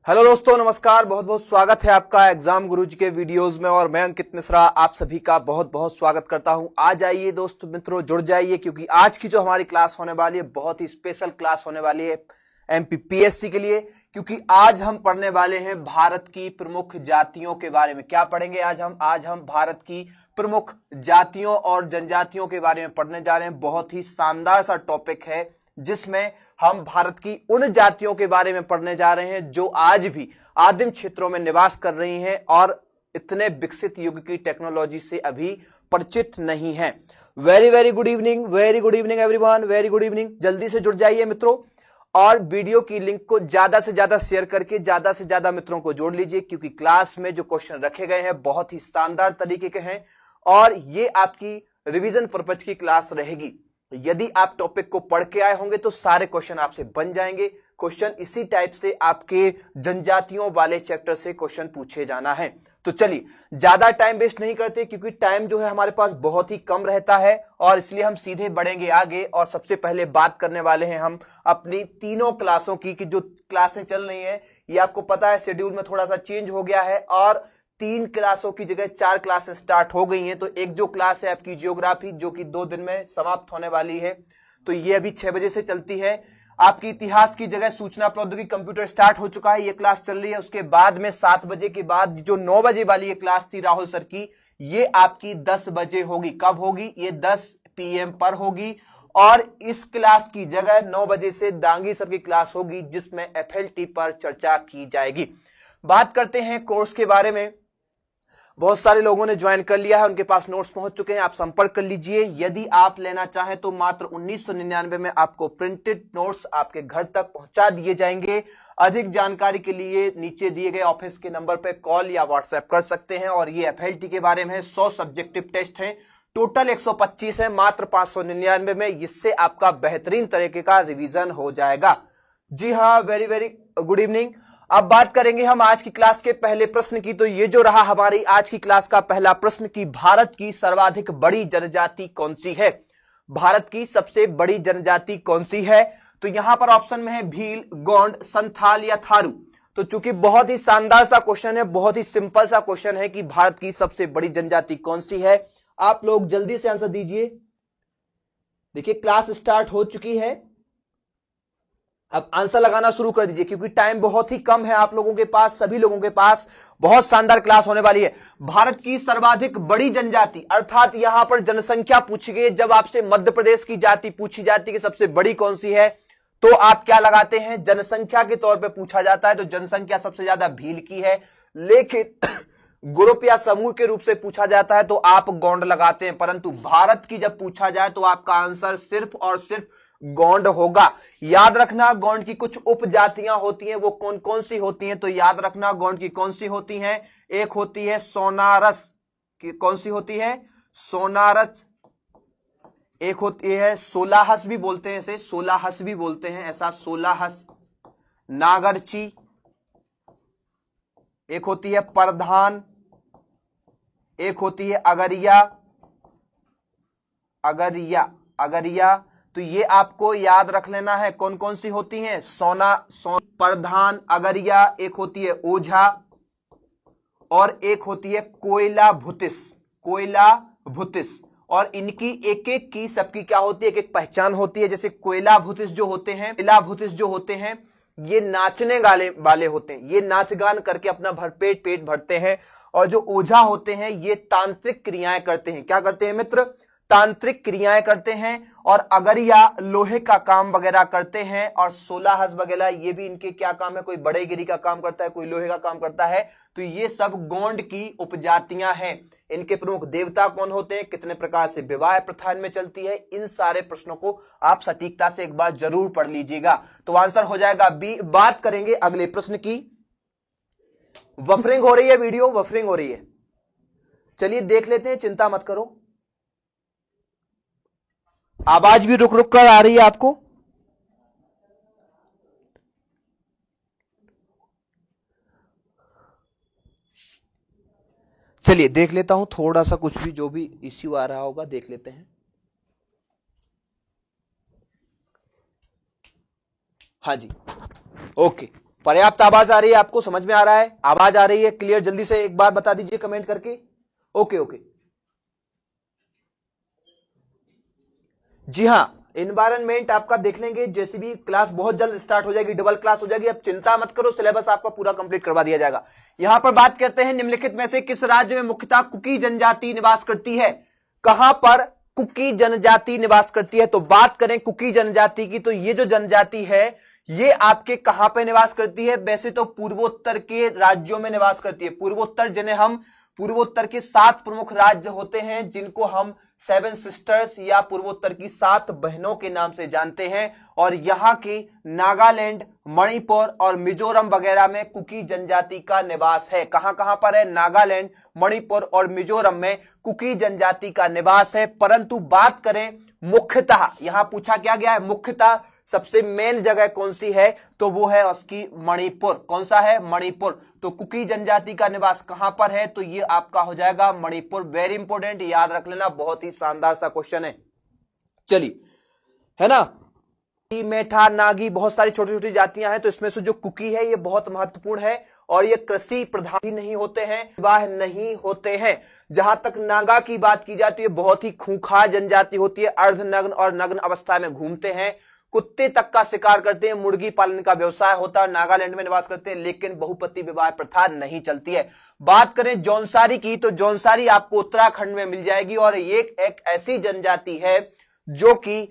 Hello दोस्तों, नमस्कार। बहुत बहुत स्वागत है आपका एग्जाम गुरुजी के वीडियोस में और मैं अंकित मिश्रा आप सभी का बहुत बहुत स्वागत करता हूं। आज आइए दोस्त मित्रों, जुड़ जाइए क्योंकि आज की जो हमारी क्लास होने वाली है बहुत ही स्पेशल क्लास होने वाली है एमपीपीएससी के लिए। क्योंकि आज हम पढ़ने वाले हैं भारत की प्रमुख जातियों के बारे में। क्या पढ़ेंगे आज हम भारत की प्रमुख जातियों और जनजातियों के बारे में पढ़ने जा रहे हैं। बहुत ही शानदार सा टॉपिक है जिसमें हम भारत की उन जातियों के बारे में पढ़ने जा रहे हैं जो आज भी आदिम क्षेत्रों में निवास कर रही हैं और इतने विकसित युग की टेक्नोलॉजी से अभी परिचित नहीं है। Very good evening everyone, very good evening. जल्दी से जुड़ जाइए मित्रों और वीडियो की लिंक को ज्यादा से ज्यादा शेयर करके ज्यादा से ज्यादा मित्रों को जोड़ लीजिए क्योंकि क्लास में जो क्वेश्चन रखे गए हैं बहुत ही शानदार तरीके के हैं और ये आपकी रिवीजन पर्पज की क्लास रहेगी। यदि आप टॉपिक को पढ़ के आए होंगे तो सारे क्वेश्चन आपसे बन जाएंगे। क्वेश्चन इसी टाइप से आपके जनजातियों वाले चैप्टर से क्वेश्चन पूछे जाना है। तो चलिए ज्यादा टाइम वेस्ट नहीं करते क्योंकि टाइम जो है हमारे पास बहुत ही कम रहता है और इसलिए हम सीधे बढ़ेंगे आगे। और सबसे पहले बात करने वाले हैं हम अपनी तीनों क्लासों की कि जो क्लासें चल रही हैं ये आपको पता है शेड्यूल में थोड़ा सा चेंज हो गया है और 3 क्लासों की जगह 4 क्लासेस स्टार्ट हो गई हैं। तो एक जो क्लास है आपकी जियोग्राफी जो कि 2 दिन में समाप्त होने वाली है तो ये अभी 6 बजे से चलती है। आपकी इतिहास की जगह सूचना प्रौद्योगिकी कंप्यूटर स्टार्ट हो चुका है, ये क्लास चल रही है। उसके बाद में 7 बजे के बाद जो 9 बजे वाली ये क्लास थी राहुल सर की, ये आपकी 10 बजे होगी। कब होगी? ये 10 PM पर होगी। और इस क्लास की जगह 9 बजे से दांगी सर की क्लास होगी जिसमें FLT पर चर्चा की जाएगी। बात करते हैं कोर्स के बारे में। बहुत सारे लोगों ने ज्वाइन कर लिया है, उनके पास नोट्स पहुंच चुके हैं, आप संपर्क कर लीजिए। यदि आप लेना चाहें तो मात्र 1999 में आपको प्रिंटेड नोट्स आपके घर तक पहुंचा दिए जाएंगे। अधिक जानकारी के लिए नीचे दिए गए ऑफिस के नंबर पर कॉल या व्हाट्सएप कर सकते हैं। और ये FLT के बारे में 100 सब्जेक्टिव टेस्ट हैं, टोटल 125 है, मात्र 599 में। इससे आपका बेहतरीन तरीके का रिवीजन हो जाएगा। जी हाँ, वेरी गुड इवनिंग। अब बात करेंगे हम आज की क्लास के पहले प्रश्न की। तो ये जो रहा हमारी आज की क्लास का पहला प्रश्न कि भारत की सर्वाधिक बड़ी जनजाति कौन सी है? भारत की सबसे बड़ी जनजाति कौन सी है? तो यहां पर ऑप्शन में है भील, गोंड, संथाल या थारू। तो चूंकि बहुत ही शानदार सा क्वेश्चन है, बहुत ही सिंपल सा क्वेश्चन है कि भारत की सबसे बड़ी जनजाति कौन सी है, आप लोग जल्दी से आंसर दीजिए। देखिए क्लास स्टार्ट हो चुकी है, अब आंसर लगाना शुरू कर दीजिए क्योंकि टाइम बहुत ही कम है आप लोगों के पास, सभी लोगों के पास। बहुत शानदार क्लास होने वाली है। भारत की सर्वाधिक बड़ी जनजाति अर्थात यहां पर जनसंख्या पूछी गई। जब आपसे मध्य प्रदेश की जाति पूछी जाती है कि सबसे बड़ी कौन सी है तो आप क्या लगाते हैं? जनसंख्या के तौर पर पूछा जाता है तो जनसंख्या सबसे ज्यादा भील की है। लेकिन ग्रुप या समूह के रूप से पूछा जाता है तो आप गोंड लगाते हैं। परंतु भारत की जब पूछा जाए तो आपका आंसर सिर्फ और सिर्फ गोंड होगा। याद रखना गोंड की कुछ उपजातियां होती हैं, वो कौन कौन सी होती हैं? तो याद रखना गोंड की कौन सी होती हैं। एक होती है सोनारस, कौन सी होती है? सोनारस। एक होती है सोलाहस भी बोलते हैं, इसे सोलाहस भी बोलते हैं, ऐसा सोलाहस। नागरची। एक होती है परधान। एक होती है अगरिया। अगरिया। तो ये आपको याद रख लेना है कौन कौन सी होती हैं। परधान, अगरिया। एक होती है ओझा और एक होती है कोयला भूतिस। और इनकी एक एक की सबकी क्या होती है? एक एक पहचान होती है। जैसे कोयला भूतिस जो होते हैं ये नाचने वाले होते हैं, ये नाच गान करके अपना भरपेट पेट भरते हैं। और जो ओझा होते हैं ये तांत्रिक क्रियाएं करते हैं। क्या करते हैं मित्र? तांत्रिक क्रियाएं करते हैं। और अगरिया लोहे का काम वगैरह करते हैं। और सोलाहस वगैरह ये भी इनके क्या काम है? कोई बड़ेगिरी का काम करता है, कोई लोहे का काम करता है। तो ये सब गोंड की उपजातियां हैं। इनके प्रमुख देवता कौन होते हैं? कितने प्रकार से विवाह प्रथा इनमें चलती है? इन सारे प्रश्नों को आप सटीकता से एक बार जरूर पढ़ लीजिएगा। तो आंसर हो जाएगा बी। बात करेंगे अगले प्रश्न की। वफरिंग हो रही है, वीडियो वफरिंग हो रही है, चलिए देख लेते हैं, चिंता मत करो। आवाज भी रुक रुक कर आ रही है आपको? चलिए देख लेता हूं, थोड़ा सा कुछ भी जो भी इश्यू आ रहा होगा देख लेते हैं। हाँ जी, ओके। पर्याप्त आवाज आ रही है? आपको समझ में आ रहा है? आवाज आ रही है क्लियर? जल्दी से एक बार बता दीजिए कमेंट करके। ओके ओके, जी हाँ, एनवायरनमेंट आपका देख लेंगे, जैसे भी क्लास बहुत जल्द स्टार्ट हो जाएगी, डबल क्लास हो जाएगी, अब चिंता मत करो, सिलेबस आपका पूरा कंप्लीट करवा दिया जाएगा। यहां पर बात करते हैं निम्नलिखित में से किस राज्य में मुख्यतः कुकी जनजाति निवास करती है? कहां पर कुकी जनजाति निवास करती है? तो बात करें कुकी जनजाति की, तो ये जो जनजाति है ये आपके कहां पे निवास करती है? वैसे तो पूर्वोत्तर के राज्यों में निवास करती है। पूर्वोत्तर, जिन्हें हम पूर्वोत्तर के 7 प्रमुख राज्य होते हैं, जिनको हम 7 सिस्टर्स या पूर्वोत्तर की 7 बहनों के नाम से जानते हैं, और यहां की नागालैंड, मणिपुर और मिजोरम वगैरह में कुकी जनजाति का निवास है। कहां कहां पर है? नागालैंड, मणिपुर और मिजोरम में कुकी जनजाति का निवास है। परंतु बात करें मुख्यतः, यहां पूछा क्या गया है, मुख्यतः सबसे मेन जगह कौन सी है? तो वो है उसकी मणिपुर। कौन सा है? मणिपुर। तो कुकी जनजाति का निवास कहां पर है? तो ये आपका हो जाएगा मणिपुर। वेरी इंपॉर्टेंट, याद रख लेना, बहुत ही शानदार सा क्वेश्चन है। चलिए, है ना, मेठा, नागी, बहुत सारी छोटी छोटी जातियां हैं, तो इसमें से जो कुकी है ये बहुत महत्वपूर्ण है, और ये कृषि प्रधान भी नहीं होते हैं, विवाह नहीं होते हैं। जहां तक नागा की बात की जाती है, बहुत ही खूंखार जनजाति होती है, अर्धनग्न और नग्न अवस्था में घूमते हैं, कुत्ते तक का शिकार करते हैं, मुर्गी पालन का व्यवसाय होता है, नागालैंड में निवास करते हैं, लेकिन बहुपति विवाह प्रथा नहीं चलती है। बात करें जौनसारी की, तो जौनसारी आपको उत्तराखंड में मिल जाएगी, और ये एक ऐसी जनजाति है जो कि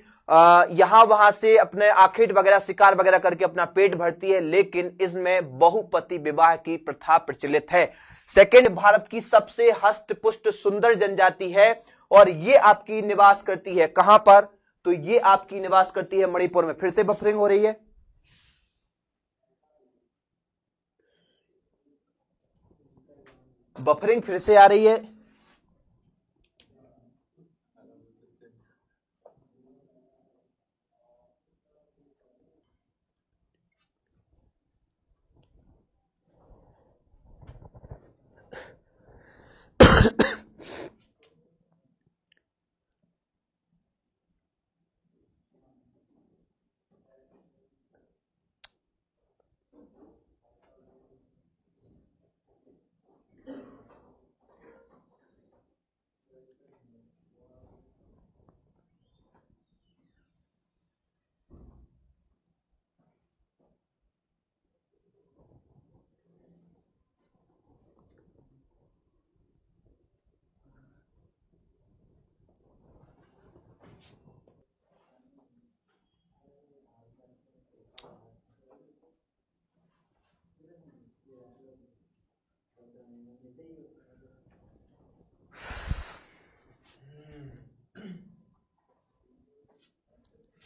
यहां वहां से अपने आखेट वगैरह, शिकार वगैरह करके अपना पेट भरती है, लेकिन इसमें बहुपति विवाह की प्रथा प्रचलित है। सेकेंड, भारत की सबसे हष्ट-पुष्ट सुंदर जनजाति है, और ये आपकी निवास करती है कहां पर? तो ये आपकी निवास करती है मणिपुर में। फिर से बफरिंग हो रही है, बफरिंग फिर से आ रही है।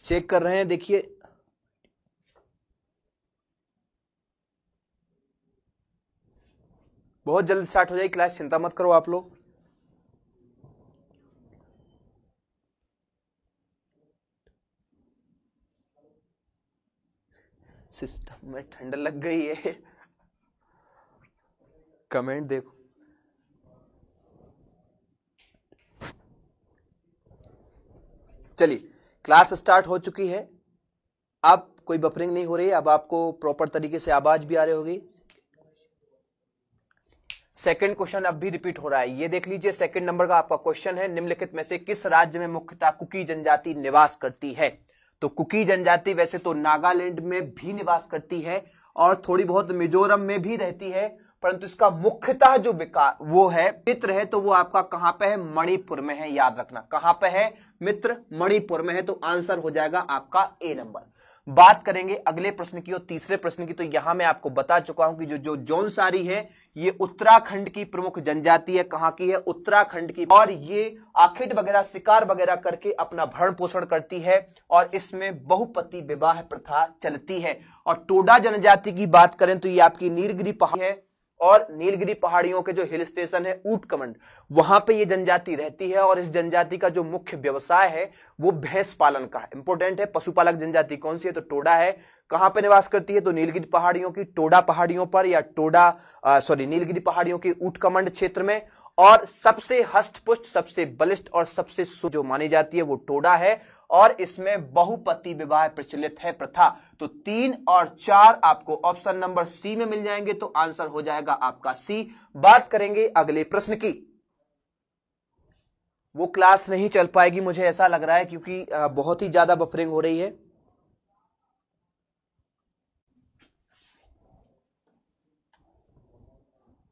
चेक कर रहे हैं, देखिए बहुत जल्द स्टार्ट हो जाएगी क्लास, चिंता मत करो आप लोग। सिस्टम में ठंड लग गई है, कमेंट देखो। चलिए, क्लास स्टार्ट हो चुकी है, अब कोई बफरिंग नहीं हो रही है, अब आपको प्रॉपर तरीके से आवाज भी आ रही होगी। सेकंड क्वेश्चन अब भी रिपीट हो रहा है, ये देख लीजिए। सेकंड नंबर का आपका क्वेश्चन है, निम्नलिखित में से किस राज्य में मुख्यतः कुकी जनजाति निवास करती है? तो कुकी जनजाति वैसे तो नागालैंड में भी निवास करती है, और थोड़ी बहुत मिजोरम में भी रहती है, परंतु इसका मुख्यतः जो विकास वो है मित्र है, तो वो आपका कहां पे है? मणिपुर में है। याद रखना कहां पे है मित्र? मणिपुर में है। तो आंसर हो जाएगा आपका ए नंबर। बात करेंगे अगले प्रश्न की और तीसरे प्रश्न की, तो यहां मैं आपको बता चुका हूं कि जो जौनसारी है ये उत्तराखंड की प्रमुख जनजाति है। कहां की है? उत्तराखंड की, और ये आखेट वगैरह, शिकार वगैरह करके अपना भरण पोषण करती है, और इसमें बहुपति विवाह प्रथा चलती है। और टोडा जनजाति की बात करें तो ये आपकी नीलगिरी पहाड़ी है, और नीलगिरी पहाड़ियों के जो हिल स्टेशन है ऊटकमंड, वहां पे ये जनजाति रहती है, और इस जनजाति का जो मुख्य व्यवसाय है वो भैंस पालन का है। इंपॉर्टेंट है, पशुपालक जनजाति कौन सी है? तो टोडा है। कहां पे निवास करती है? तो नीलगिरी पहाड़ियों की टोडा पहाड़ियों पर, या नीलगिरी पहाड़ियों के ऊटकमंड क्षेत्र में। और सबसे हष्टपुष्ट, सबसे बलिष्ठ और सबसे जो मानी जाती है वो टोडा है, और इसमें बहुपति विवाह प्रचलित है प्रथा। तो 3 और 4 आपको ऑप्शन नंबर सी में मिल जाएंगे, तो आंसर हो जाएगा आपका सी। बात करेंगे अगले प्रश्न की। वो क्लास नहीं चल पाएगी मुझे ऐसा लग रहा है, क्योंकि बहुत ही ज्यादा बफरिंग हो रही है।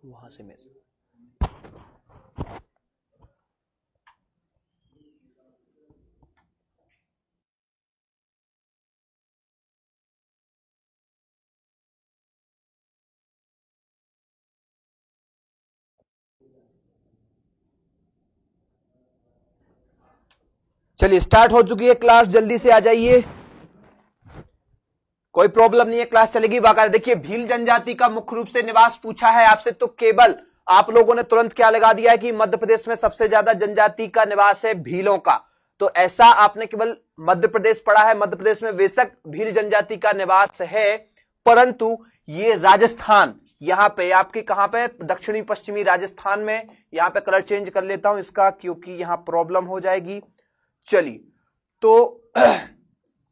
वहां से मैं चलिए, स्टार्ट हो चुकी है क्लास, जल्दी से आ जाइए, कोई प्रॉब्लम नहीं है, क्लास चलेगी। बाकायदा देखिए, भील जनजाति का मुख्य रूप से निवास पूछा है आपसे, तो केवल आप लोगों ने तुरंत क्या लगा दिया है कि मध्य प्रदेश में सबसे ज्यादा जनजाति का निवास है भीलों का। तो ऐसा आपने केवल मध्य प्रदेश पढ़ा है, मध्य प्रदेश में बेशक भील जनजाति का निवास है, परंतु ये राजस्थान, यहां पे आपकी कहां पे, दक्षिणी पश्चिमी राजस्थान में। यहां पे कलर चेंज कर लेता हूं इसका, क्योंकि यहां प्रॉब्लम हो जाएगी। चलिए, तो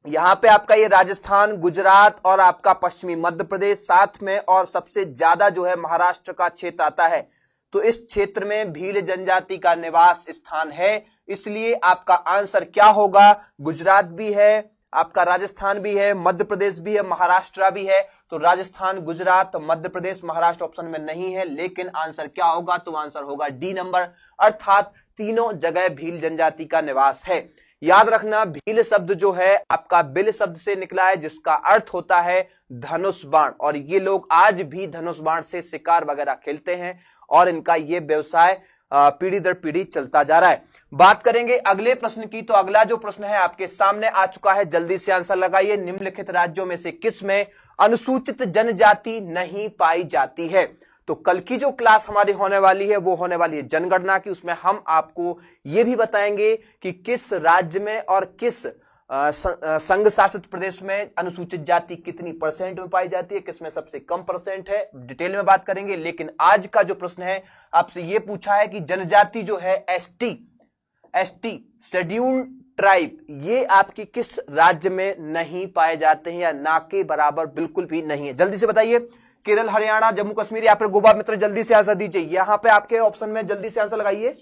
यहां पे आपका ये राजस्थान, गुजरात और आपका पश्चिमी मध्य प्रदेश साथ में, और सबसे ज्यादा जो है महाराष्ट्र का क्षेत्र आता है। तो इस क्षेत्र में भील जनजाति का निवास स्थान है, इसलिए आपका आंसर क्या होगा, गुजरात भी है, आपका राजस्थान भी है, मध्य प्रदेश भी है, महाराष्ट्र भी है। तो राजस्थान, गुजरात, मध्य प्रदेश, महाराष्ट्र ऑप्शन में नहीं है, लेकिन आंसर क्या होगा, तो आंसर होगा डी नंबर, अर्थात तीनों जगह भील जनजाति का निवास है। याद रखना, भील शब्द जो है आपका बिल शब्द से निकला है, जिसका अर्थ होता है धनुष बाण, और ये लोग आज भी धनुष बाण से शिकार वगैरह खेलते हैं, और इनका ये व्यवसाय पीढ़ी दर पीढ़ी चलता जा रहा है। बात करेंगे अगले प्रश्न की, तो अगला जो प्रश्न है आपके सामने आ चुका है, जल्दी से आंसर लगाइए। निम्नलिखित राज्यों में से किस में अनुसूचित जनजाति नहीं पाई जाती है? तो कल की जो क्लास हमारी होने वाली है वो होने वाली है जनगणना की, उसमें हम आपको ये भी बताएंगे कि किस राज्य में और किस संघ शासित प्रदेश में अनुसूचित जाति कितनी परसेंट में पाई जाती है, किसमें सबसे कम परसेंट है, डिटेल में बात करेंगे। लेकिन आज का जो प्रश्न है आपसे ये पूछा है कि जनजाति जो है एसटी शेड्यूल्ड ट्राइब, ये आपकी किस राज्य में नहीं पाए जाते हैं, या ना के बराबर बिल्कुल भी नहीं है? जल्दी से बताइए। केरल, हरियाणा, जम्मू कश्मीर या फिर गोवा? मित्र जल्दी से आंसर दीजिए, यहां पे आपके ऑप्शन में जल्दी से आंसर लगाइए।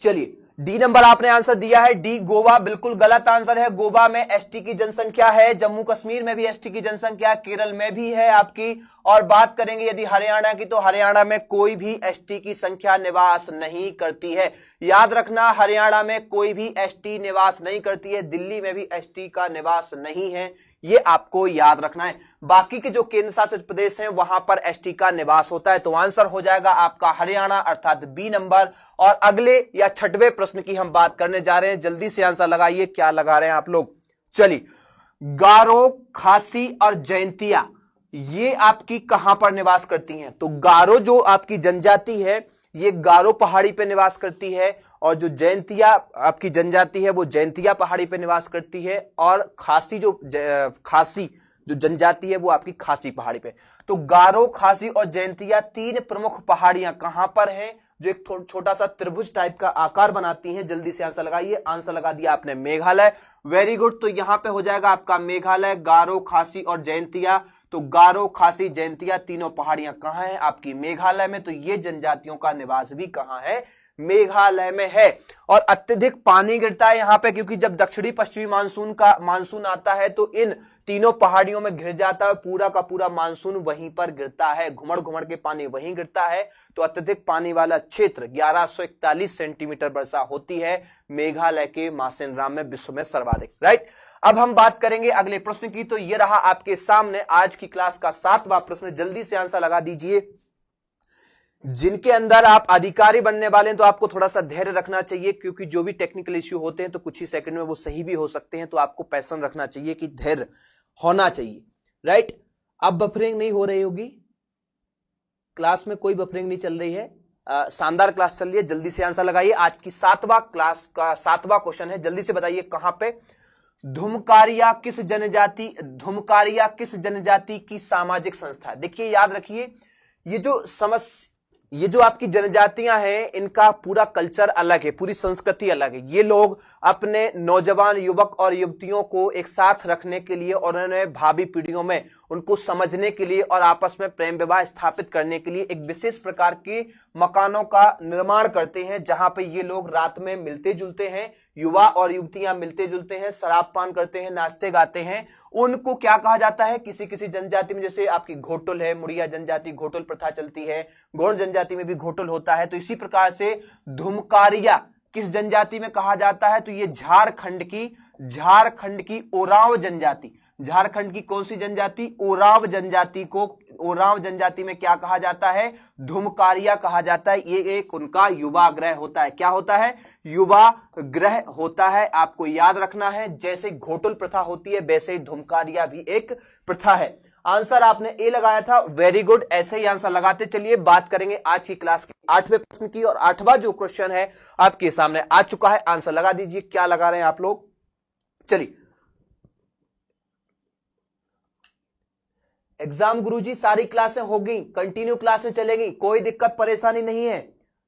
चलिए, डी नंबर आपने आंसर दिया है, डी गोवा बिल्कुल गलत आंसर है। गोवा में एसटी की जनसंख्या है, जम्मू कश्मीर में भी एसटी की जनसंख्या, केरल में भी है आपकी। और बात करेंगे यदि हरियाणा की, तो हरियाणा में कोई भी एसटी की संख्या निवास नहीं करती है। याद रखना, हरियाणा में कोई भी एसटी निवास नहीं करती है, दिल्ली में भी एसटी का निवास नहीं है, ये आपको याद रखना है। बाकी के जो केंद्र शासित प्रदेश हैं वहां पर एसटी का निवास होता है। तो आंसर हो जाएगा आपका हरियाणा, अर्थात बी नंबर। और अगले या छठवें प्रश्न की हम बात करने जा रहे हैं, जल्दी से आंसर लगाइए, क्या लगा रहे हैं आप लोग? चलिए, गारो, खासी और जयंतिया, ये आपकी कहां पर निवास करती हैं? तो गारो जो आपकी जनजाति है, ये गारो पहाड़ी पे निवास करती है, और जो जयंतिया आपकी जनजाति है वो जयंतिया पहाड़ी पे निवास करती है, और खासी जो जनजाति है वो आपकी खासी पहाड़ी पे। तो गारो, खासी और जयंतिया तीन प्रमुख पहाड़ियां कहां पर हैं, जो एक छोटा सा त्रिभुज टाइप का आकार बनाती हैं? जल्दी से आंसर लगाइए। आंसर लगा दिया आपने, मेघालय। वेरी गुड, तो यहां पे हो जाएगा आपका मेघालय, गारो, खासी और जयंतिया। तो गारो, खासी, जयंतिया तीनों पहाड़ियां कहां हैं? आपकी मेघालय में। तो ये जनजातियों का निवास भी कहां है? मेघालय में है। और अत्यधिक पानी गिरता है यहां पे, क्योंकि जब दक्षिणी पश्चिमी मानसून आता है तो इन तीनों पहाड़ियों में घिर जाता है, पूरा का पूरा मानसून वहीं पर गिरता है, घुमड़ घुमड़ के पानी वहीं गिरता है। तो अत्यधिक पानी वाला क्षेत्र 1141 सेंटीमीटर वर्षा होती है मेघालय के मासेनराम में, विश्व में सर्वाधिक। राइट, अब हम बात करेंगे अगले प्रश्न की। तो ये रहा आपके सामने आज की क्लास का 7वां प्रश्न, जल्दी से आंसर लगा दीजिए। जिनके अंदर आप अधिकारी बनने वाले हैं तो आपको थोड़ा सा धैर्य रखना चाहिए, क्योंकि जो भी टेक्निकल इश्यू होते हैं तो कुछ ही सेकंड में वो सही भी हो सकते हैं। तो आपको पैशन रखना चाहिए कि धैर्य होना चाहिए। राइट, अब बफरिंग नहीं हो रही होगी क्लास में, कोई बफरिंग नहीं चल रही है, शानदार क्लास चल रही है। जल्दी से आंसर लगाइए। आज की 7वां क्लास का 7वां क्वेश्चन है, जल्दी से बताइए कहां पे? धुमकारिया किस जनजाति की सामाजिक संस्था है? देखिए, याद रखिए, ये जो ये जो आपकी जनजातियां हैं इनका पूरा कल्चर अलग है, पूरी संस्कृति अलग है। ये लोग अपने नौजवान युवक और युवतियों को एक साथ रखने के लिए और उन्हें भावी पीढ़ियों में उनको समझने के लिए और आपस में प्रेम विवाह स्थापित करने के लिए एक विशेष प्रकार के मकानों का निर्माण करते हैं, जहां पे ये लोग रात में मिलते जुलते हैं, युवा और युवतियां मिलते जुलते हैं, शराब पान करते हैं, नाचते गाते हैं। उनको क्या कहा जाता है, किसी किसी जनजाति में जैसे आपकी घोटुल है, मुड़िया जनजाति घोटुल प्रथा चलती है, गौड़ जनजाति में भी घोटुल होता है। तो इसी प्रकार से धुमकारिया किस जनजाति में कहा जाता है, तो ये झारखंड की ओरांव जनजाति, झारखंड की कौन सी जनजाति, ओरांव जनजाति को, ओरांव जनजाति में क्या कहा जाता है, धुमकारिया कहा जाता है। ये एक उनका युवा ग्रह होता है। क्या होता है, युवा ग्रह होता है। आपको याद रखना है, जैसे घोटुल प्रथा होती है वैसे ही धुमकारिया भी एक प्रथा है। आंसर आपने ए लगाया था, वेरी गुड। ऐसे ही आंसर लगाते चलिए। बात करेंगे आज की क्लास के 8वें प्रश्न की, और 8वां जो क्वेश्चन है आपके सामने आ चुका है। आंसर लगा दीजिए, क्या लगा रहे हैं आप लोग। चलिए, एग्जाम गुरुजी सारी क्लासें होगी, कंटिन्यू क्लासें चलेगी, कोई दिक्कत परेशानी नहीं है।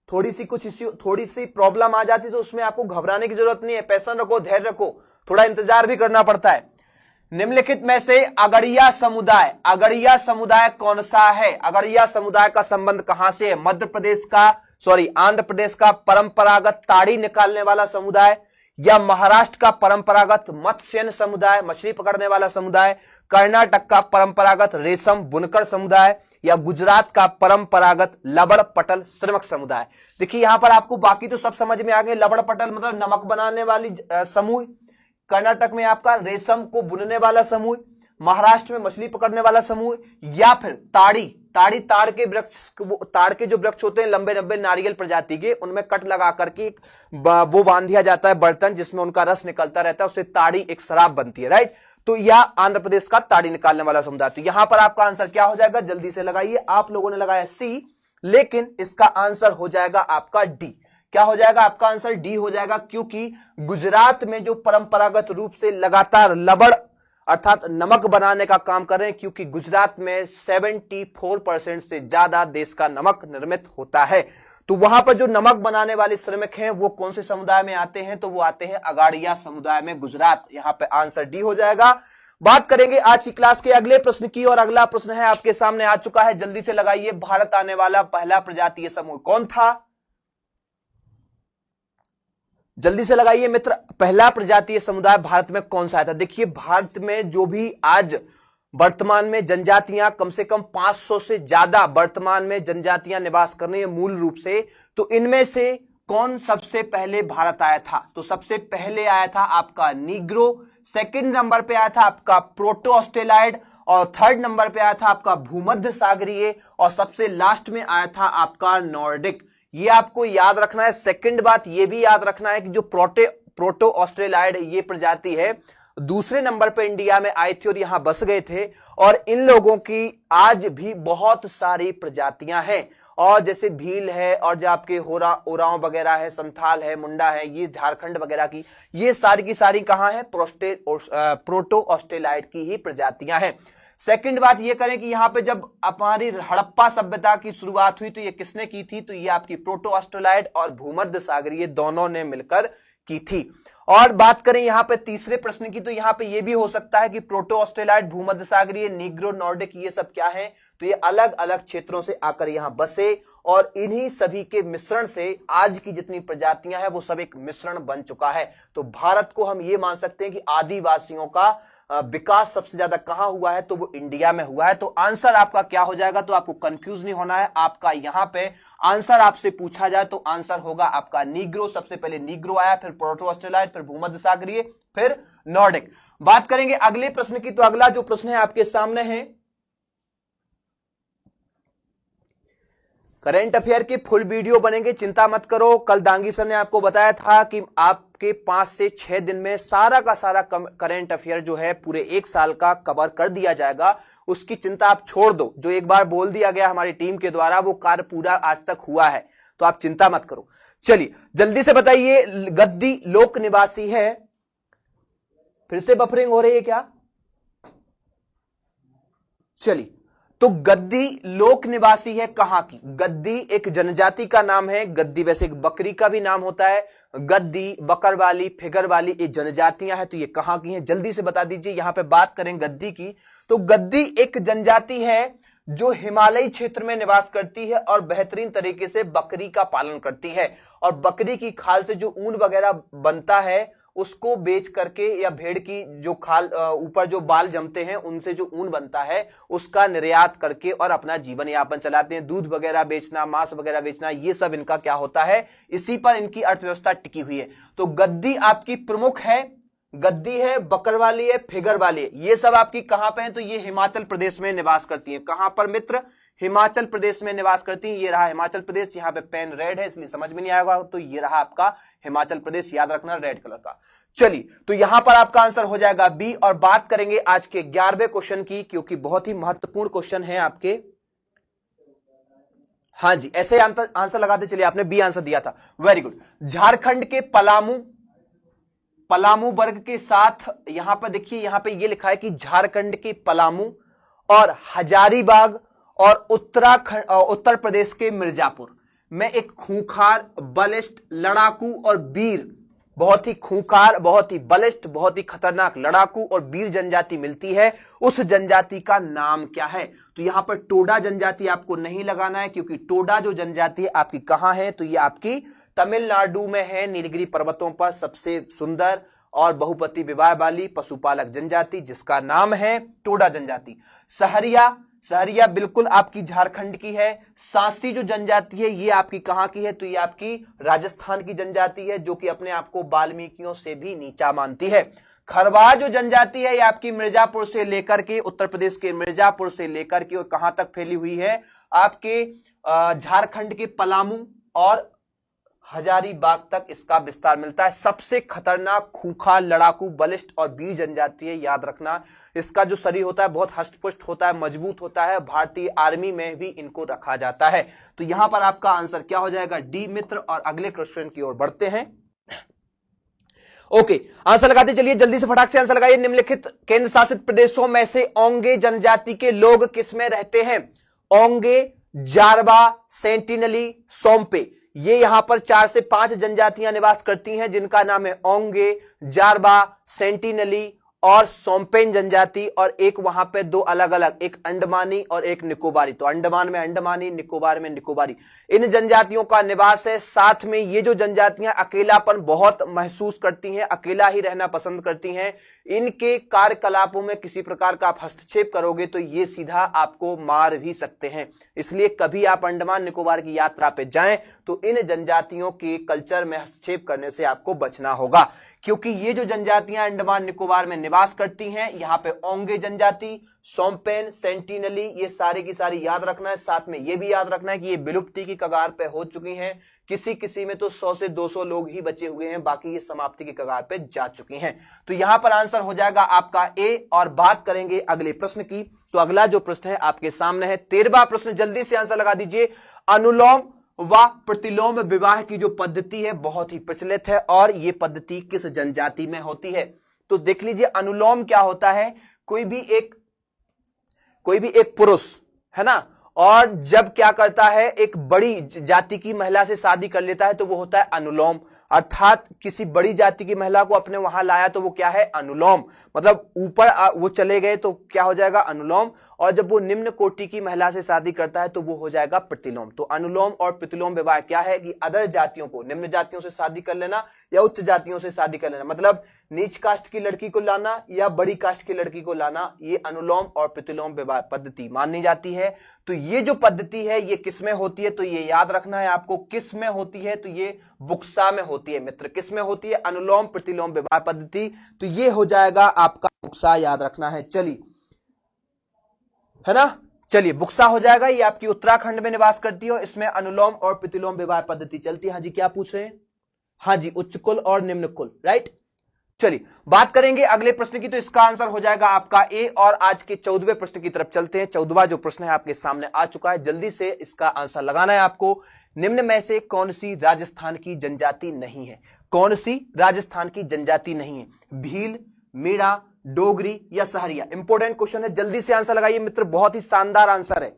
थोड़ी सी कुछ इश्यू, थोड़ी सी प्रॉब्लम आ जाती तो उसमें आपको घबराने की जरूरत नहीं है। पैशन रखो, धैर्य रखो, थोड़ा इंतजार भी करना पड़ता है। निम्नलिखित में से अगड़िया समुदाय कौन सा है, अगड़िया समुदाय का संबंध कहां से है, मध्य प्रदेश का, आंध्र प्रदेश का परंपरागत ताड़ी निकालने वाला समुदाय, या महाराष्ट्र का परंपरागत मत्स्य समुदाय, मछली पकड़ने वाला समुदाय, कर्नाटक का परंपरागत रेशम बुनकर समुदाय, या गुजरात का परंपरागत लबड़ पटल श्रमिक समुदाय। देखिए यहां पर आपको बाकी तो सब समझ में आ गए। लबड़ पटल मतलब नमक बनाने वाली समूह, कर्नाटक में आपका रेशम को बुनने वाला समूह, महाराष्ट्र में मछली पकड़ने वाला समूह, या फिर ताड़ी ताड़ के जो वृक्ष होते हैं लंबे लंबे नारियल प्रजाति के, उनमें कट लगा करके वो बांध दिया जाता है बर्तन जिसमें उनका रस निकलता रहता है, उससे ताड़ी एक शराब बनती है, राइट। तो यह आंध्र प्रदेश का ताड़ी निकालने वाला समुदाय। तो यहां पर आपका आंसर क्या हो जाएगा, जल्दी से लगाइए। आप लोगों ने लगाया सी, लेकिन इसका आंसर हो जाएगा आपका डी। क्या हो जाएगा आपका आंसर, डी हो जाएगा, क्योंकि गुजरात में जो परंपरागत रूप से लगातार लबड़ अर्थात नमक बनाने का काम कर रहे हैं, क्योंकि गुजरात में 74% से ज्यादा देश का नमक निर्मित होता है। तो वहां पर जो नमक बनाने वाले श्रमिक हैं वो कौन से समुदाय में आते हैं, तो वो आते हैं अगाड़िया समुदाय में, गुजरात। यहां पे आंसर डी हो जाएगा। बात करेंगे आज की क्लास के अगले प्रश्न की, और अगला प्रश्न है आपके सामने आ चुका है, जल्दी से लगाइए। भारत आने वाला पहला प्रजातीय समूह कौन था, जल्दी से लगाइए मित्र। पहला प्रजातीय समुदाय भारत में कौन सा था। देखिए भारत में जो भी आज वर्तमान में जनजातियां, कम से कम 500 से ज्यादा वर्तमान में जनजातियां निवास कर रही है मूल रूप से, तो इनमें से कौन सबसे पहले भारत आया था, तो सबसे पहले आया था आपका नीग्रो, सेकंड नंबर पे आया था आपका प्रोटो ऑस्ट्रेलाइड, और थर्ड नंबर पे आया था आपका भूमध्य सागरीय, और सबसे लास्ट में आया था आपका नॉर्डिक। ये आपको याद रखना है। सेकंड बात ये भी याद रखना है कि जो प्रोटो ऑस्ट्रेलाइड ये प्रजाति है, दूसरे नंबर पे इंडिया में आए थे और यहां बस गए थे, और इन लोगों की आज भी बहुत सारी प्रजातियां हैं, और जैसे भील है, और जो आपके ओरांव वगैरह है, संथाल है, मुंडा है, ये झारखंड वगैरह की, ये सारी की सारी कहां है, प्रोटो ऑस्ट्रेलाइड की ही प्रजातियां हैं। सेकंड बात ये करें कि यहां पे जब हमारी हड़प्पा सभ्यता की शुरुआत हुई तो ये किसने की थी, तो ये आपकी प्रोटो ऑस्ट्रेलाइड और भूमध्य सागरीय दोनों ने मिलकर की थी। और बात करें यहां पे तीसरे प्रश्न की, तो यहां पे ये भी हो सकता है कि प्रोटो ऑस्ट्रेलाइड, भूमध्य सागरीय, नीग्रो, नॉर्डिक, ये सब क्या है, तो ये अलग अलग क्षेत्रों से आकर यहां बसे, और इन्हीं सभी के मिश्रण से आज की जितनी प्रजातियां हैं वो सब एक मिश्रण बन चुका है। तो भारत को हम ये मान सकते हैं कि आदिवासियों का विकास सबसे ज्यादा कहां हुआ है, तो वो इंडिया में हुआ है। तो आंसर आपका क्या हो जाएगा, तो आपको कंफ्यूज नहीं होना है। आपका यहां पे आंसर आपसे पूछा जाए तो आंसर होगा आपका नीग्रो। सबसे पहले नीग्रो आया, फिर प्रोटो ऑस्ट्रेलाइड, फिर भूमध्य सागरीय, फिर नॉर्डिक। बात करेंगे अगले प्रश्न की, तो अगला जो प्रश्न है आपके सामने है, करंट अफेयर के फुल वीडियो बनेंगे, चिंता मत करो। कल दांगी सर ने आपको बताया था कि आपके 5 से 6 दिन में सारा का सारा करंट अफेयर जो है पूरे 1 साल का कवर कर दिया जाएगा। उसकी चिंता आप छोड़ दो। जो एक बार बोल दिया गया हमारी टीम के द्वारा वो कार्य पूरा आज तक हुआ है, तो आप चिंता मत करो। चलिए जल्दी से बताइए, गद्दी लोक निवासी है, फिर से बफरिंग हो रही है क्या, चलिए तो गद्दी लोक निवासी है कहां की? गद्दी एक जनजाति का नाम है। गद्दी वैसे एक बकरी का भी नाम होता है। गद्दी, बकरवाली, फिगरवाली ये जनजातियां हैं। तो ये कहां की हैं? जल्दी से बता दीजिए। यहां पे बात करें गद्दी की, तो गद्दी एक जनजाति है जो हिमालयी क्षेत्र में निवास करती है और बेहतरीन तरीके से बकरी का पालन करती है। और बकरी की खाल से जो ऊन वगैरह बनता है उसको बेच करके, या भेड़ की जो खाल ऊपर जो बाल जमते हैं उनसे जो ऊन बनता है उसका निर्यात करके और अपना जीवन यापन चलाते हैं। दूध वगैरह बेचना, मांस वगैरह बेचना, ये सब इनका क्या होता है, इसी पर इनकी अर्थव्यवस्था टिकी हुई है। तो गद्दी आपकी प्रमुख है। गद्दी है, बकरवाली है, फिगरवाली है, ये सब आपकी कहां पे हैं? तो ये हिमाचल प्रदेश में निवास करती हैं। कहां पर मित्र? हिमाचल प्रदेश में निवास करती हैं। ये रहा हिमाचल प्रदेश। यहाँ पे पेन रेड है इसलिए समझ में नहीं आएगा। तो ये रहा आपका हिमाचल प्रदेश, याद रखना रेड कलर का। चलिए, तो यहां पर आपका आंसर हो जाएगा बी। और बात करेंगे आज के 11वें क्वेश्चन की, क्योंकि बहुत ही महत्वपूर्ण क्वेश्चन है आपके। हाँ जी, ऐसे आंसर लगाते चलिए। आपने बी आंसर दिया था, वेरी गुड। झारखंड के पलामू वर्ग के साथ, यहां पर देखिए, यहां पे ये लिखा है कि झारखंड के पलामू और हजारीबाग और उत्तर प्रदेश के मिर्जापुर में एक खूंखार, बलिष्ठ, लड़ाकू और वीर, बहुत ही खूंखार, बहुत ही बलिष्ठ, बहुत ही खतरनाक लड़ाकू और वीर जनजाति मिलती है। उस जनजाति का नाम क्या है? तो यहां पर टोडा जनजाति आपको नहीं लगाना है, क्योंकि टोडा जो जनजाति है आपकी कहां है? तो ये आपकी तमिलनाडु में है, नीलगिरी पर्वतों पर सबसे सुंदर और बहुपति विवाह वाली पशुपालक जनजाति, जिसका नाम है टोडा जनजाति। सहरिया बिल्कुल आपकी झारखंड की है। सांसी जो जनजाति है ये आपकी कहां की है? तो ये आपकी राजस्थान की जनजाति है, जो कि अपने आप को वाल्मीकियों से भी नीचा मानती है। खरवाह जो जनजाति है ये आपकी मिर्जापुर से लेकर के, उत्तर प्रदेश के मिर्जापुर से लेकर के और कहां तक फैली हुई है? आपके झारखंड के पलामू और हजारीबाग तक इसका विस्तार मिलता है। सबसे खतरनाक, खूंखार, लड़ाकू, बलिष्ठ और वीर जनजाति है, याद रखना। इसका जो शरीर होता है बहुत हष्टपुष्ट होता है, मजबूत होता है। भारतीय आर्मी में भी इनको रखा जाता है। तो यहां पर आपका आंसर क्या हो जाएगा? डी मित्र। और अगले क्वेश्चन की ओर बढ़ते हैं। ओके, आंसर लगाते चलिए, जल्दी से फटाक से आंसर लगाइए। निम्नलिखित केंद्र शासित प्रदेशों में से ओंगे जनजाति के लोग किसमें रहते हैं? ओंगे, जारवा, सेंटिनली, सोम्पे, ये यहां पर 4 से 5 जनजातियां निवास करती हैं, जिनका नाम है ओंगे, जारवा, सेंटिनली और सोम्पेन जनजाति। और एक वहां पे 2 अलग अलग, एक अंडमानी और एक निकोबारी। तो अंडमान में अंडमानी, निकोबार में निकोबारी, इन जनजातियों का निवास है। साथ में ये जो जनजातियां अकेलापन बहुत महसूस करती हैं, अकेला ही रहना पसंद करती हैं, इनके कार्यकलापों में किसी प्रकार का आप हस्तक्षेप करोगे तो ये सीधा आपको मार भी सकते हैं। इसलिए कभी आप अंडमान निकोबार की यात्रा पे जाएं तो इन जनजातियों के कल्चर में हस्तक्षेप करने से आपको बचना होगा, क्योंकि ये जो जनजातियां अंडमान निकोबार में निवास करती हैं, यहां पे ओंगे जनजाति, सोम्पेन, सेंटिनली, ये सारी की सारी याद रखना है। साथ में ये भी याद रखना है कि ये विलुप्ति की कगार पे हो चुकी हैं। किसी में तो 100 से 200 लोग ही बचे हुए हैं, बाकी ये समाप्ति की कगार पे जा चुकी हैं। तो यहां पर आंसर हो जाएगा आपका ए। और बात करेंगे अगले प्रश्न की। तो अगला जो प्रश्न है आपके सामने है 13वां प्रश्न, जल्दी से आंसर लगा दीजिए। अनुलोम व प्रतिलोम विवाह की जो पद्धति है बहुत ही प्रचलित है, और यह पद्धति किस जनजाति में होती है? तो देख लीजिए, अनुलोम क्या होता है? कोई भी एक पुरुष है ना, और जब क्या करता है, एक बड़ी जाति की महिला से शादी कर लेता है तो वो होता है अनुलोम। अर्थात किसी बड़ी जाति की महिला को अपने वहां लाया तो वो क्या है? अनुलोम। मतलब ऊपर वो चले गए तो क्या हो जाएगा? अनुलोम। और जब वो निम्न कोटि की महिला से शादी करता है तो वो हो जाएगा प्रतिलोम। तो अनुलोम और प्रतिलोम विवाह क्या है कि अदर जातियों को, निम्न जातियों से शादी कर लेना या उच्च जातियों से शादी कर लेना, मतलब नीच कास्ट की लड़की को लाना या बड़ी कास्ट की लड़की को लाना, ये अनुलोम और प्रतिलोम विवाह पद्धति मानी जाती है। तो ये जो पद्धति है ये किस में होती है? तो ये याद रखना है आपको, किस में होती है? तो ये बुक्सा में होती है मित्र। किस में होती है? अनुलोम प्रतिलोम विवाह पद्धति। तो ये हो जाएगा आपका बुक्सा, याद रखना है। चलिए, है ना, चलिए बुक्सा हो जाएगा। ये आपकी उत्तराखंड में निवास करती है, इसमें अनुलोम और प्रतिलोम विवाह पद्धति चलती है। हाँ जी, क्या पूछ रहे हैं? हाँ जी, उच्च कुल और निम्न कुल, राइट। चलिए बात करेंगे अगले प्रश्न की। तो इसका आंसर हो जाएगा आपका ए। और आज के 14वें प्रश्न की तरफ चलते हैं। 14वां जो प्रश्न है आपके सामने आ चुका है, जल्दी से इसका आंसर लगाना है आपको। निम्न में से कौन सी राजस्थान की जनजाति नहीं है? कौन सी राजस्थान की जनजाति नहीं है? भील, मीणा, डोगरी या सहरिया? इंपॉर्टेंट क्वेश्चन है, जल्दी से आंसर लगाइए मित्र, बहुत ही शानदार आंसर है,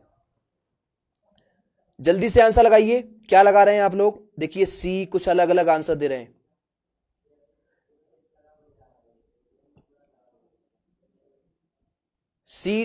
जल्दी से आंसर लगाइए। क्या लगा रहे हैं आप लोग? देखिए सी, कुछ अलग अलग आंसर दे रहे हैं। सी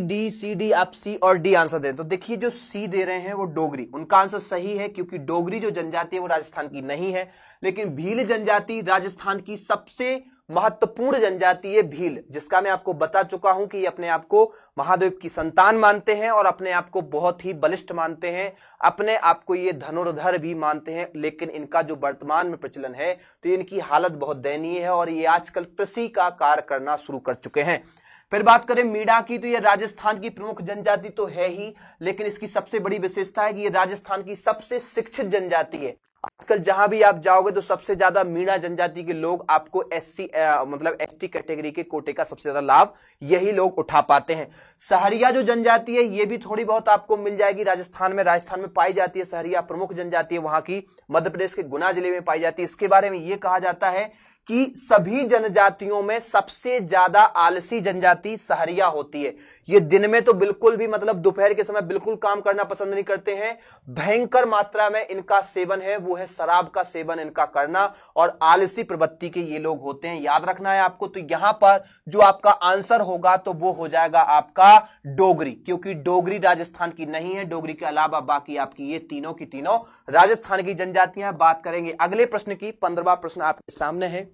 डी आप सी और डी आंसर दें। तो देखिए जो सी दे रहे हैं वो डोगरी, उनका आंसर सही है, क्योंकि डोगरी जो जनजाति है वो राजस्थान की नहीं है, लेकिन भील जनजाति राजस्थान की सबसे महत्वपूर्ण जनजाति है भील, जिसका मैं आपको बता चुका हूं कि ये अपने आप को महादेव की संतान मानते हैं और अपने आप को बहुत ही बलिष्ठ मानते हैं, अपने आप को ये धनुर्धर भी मानते हैं। लेकिन इनका जो वर्तमान में प्रचलन है तो इनकी हालत बहुत दयनीय है और ये आजकल कृषि का कार्य करना शुरू कर चुके हैं। फिर बात करें मीणा की, तो ये राजस्थान की प्रमुख जनजाति तो है ही, लेकिन इसकी सबसे बड़ी विशेषता है कि ये राजस्थान की सबसे शिक्षित जनजाति है। आजकल जहां भी आप जाओगे तो सबसे ज्यादा मीणा जनजाति के लोग आपको एससी मतलब एसटी कैटेगरी के कोटे का सबसे ज्यादा लाभ यही लोग उठा पाते हैं। सहरिया जो जनजाति है ये भी थोड़ी बहुत आपको मिल जाएगी राजस्थान में पाई जाती है। सहरिया प्रमुख जनजाति है वहां की, मध्य प्रदेश के गुना जिले में पाई जाती है। इसके बारे में यह कहा जाता है कि सभी जनजातियों में सबसे ज्यादा आलसी जनजाति सहरिया होती है। ये दिन में तो बिल्कुल भी मतलब दोपहर के समय बिल्कुल काम करना पसंद नहीं करते हैं, भयंकर मात्रा में इनका सेवन है वो है शराब का सेवन इनका करना, और आलसी प्रवृत्ति के ये लोग होते हैं, याद रखना है आपको। तो यहां पर जो आपका आंसर होगा तो वो हो जाएगा आपका डोगरी, क्योंकि डोगरी राजस्थान की नहीं है। डोगरी के अलावा बाकी आपकी ये तीनों की तीनों राजस्थान की जनजातियां। बात करेंगे अगले प्रश्न की, 15वां प्रश्न आपके सामने है।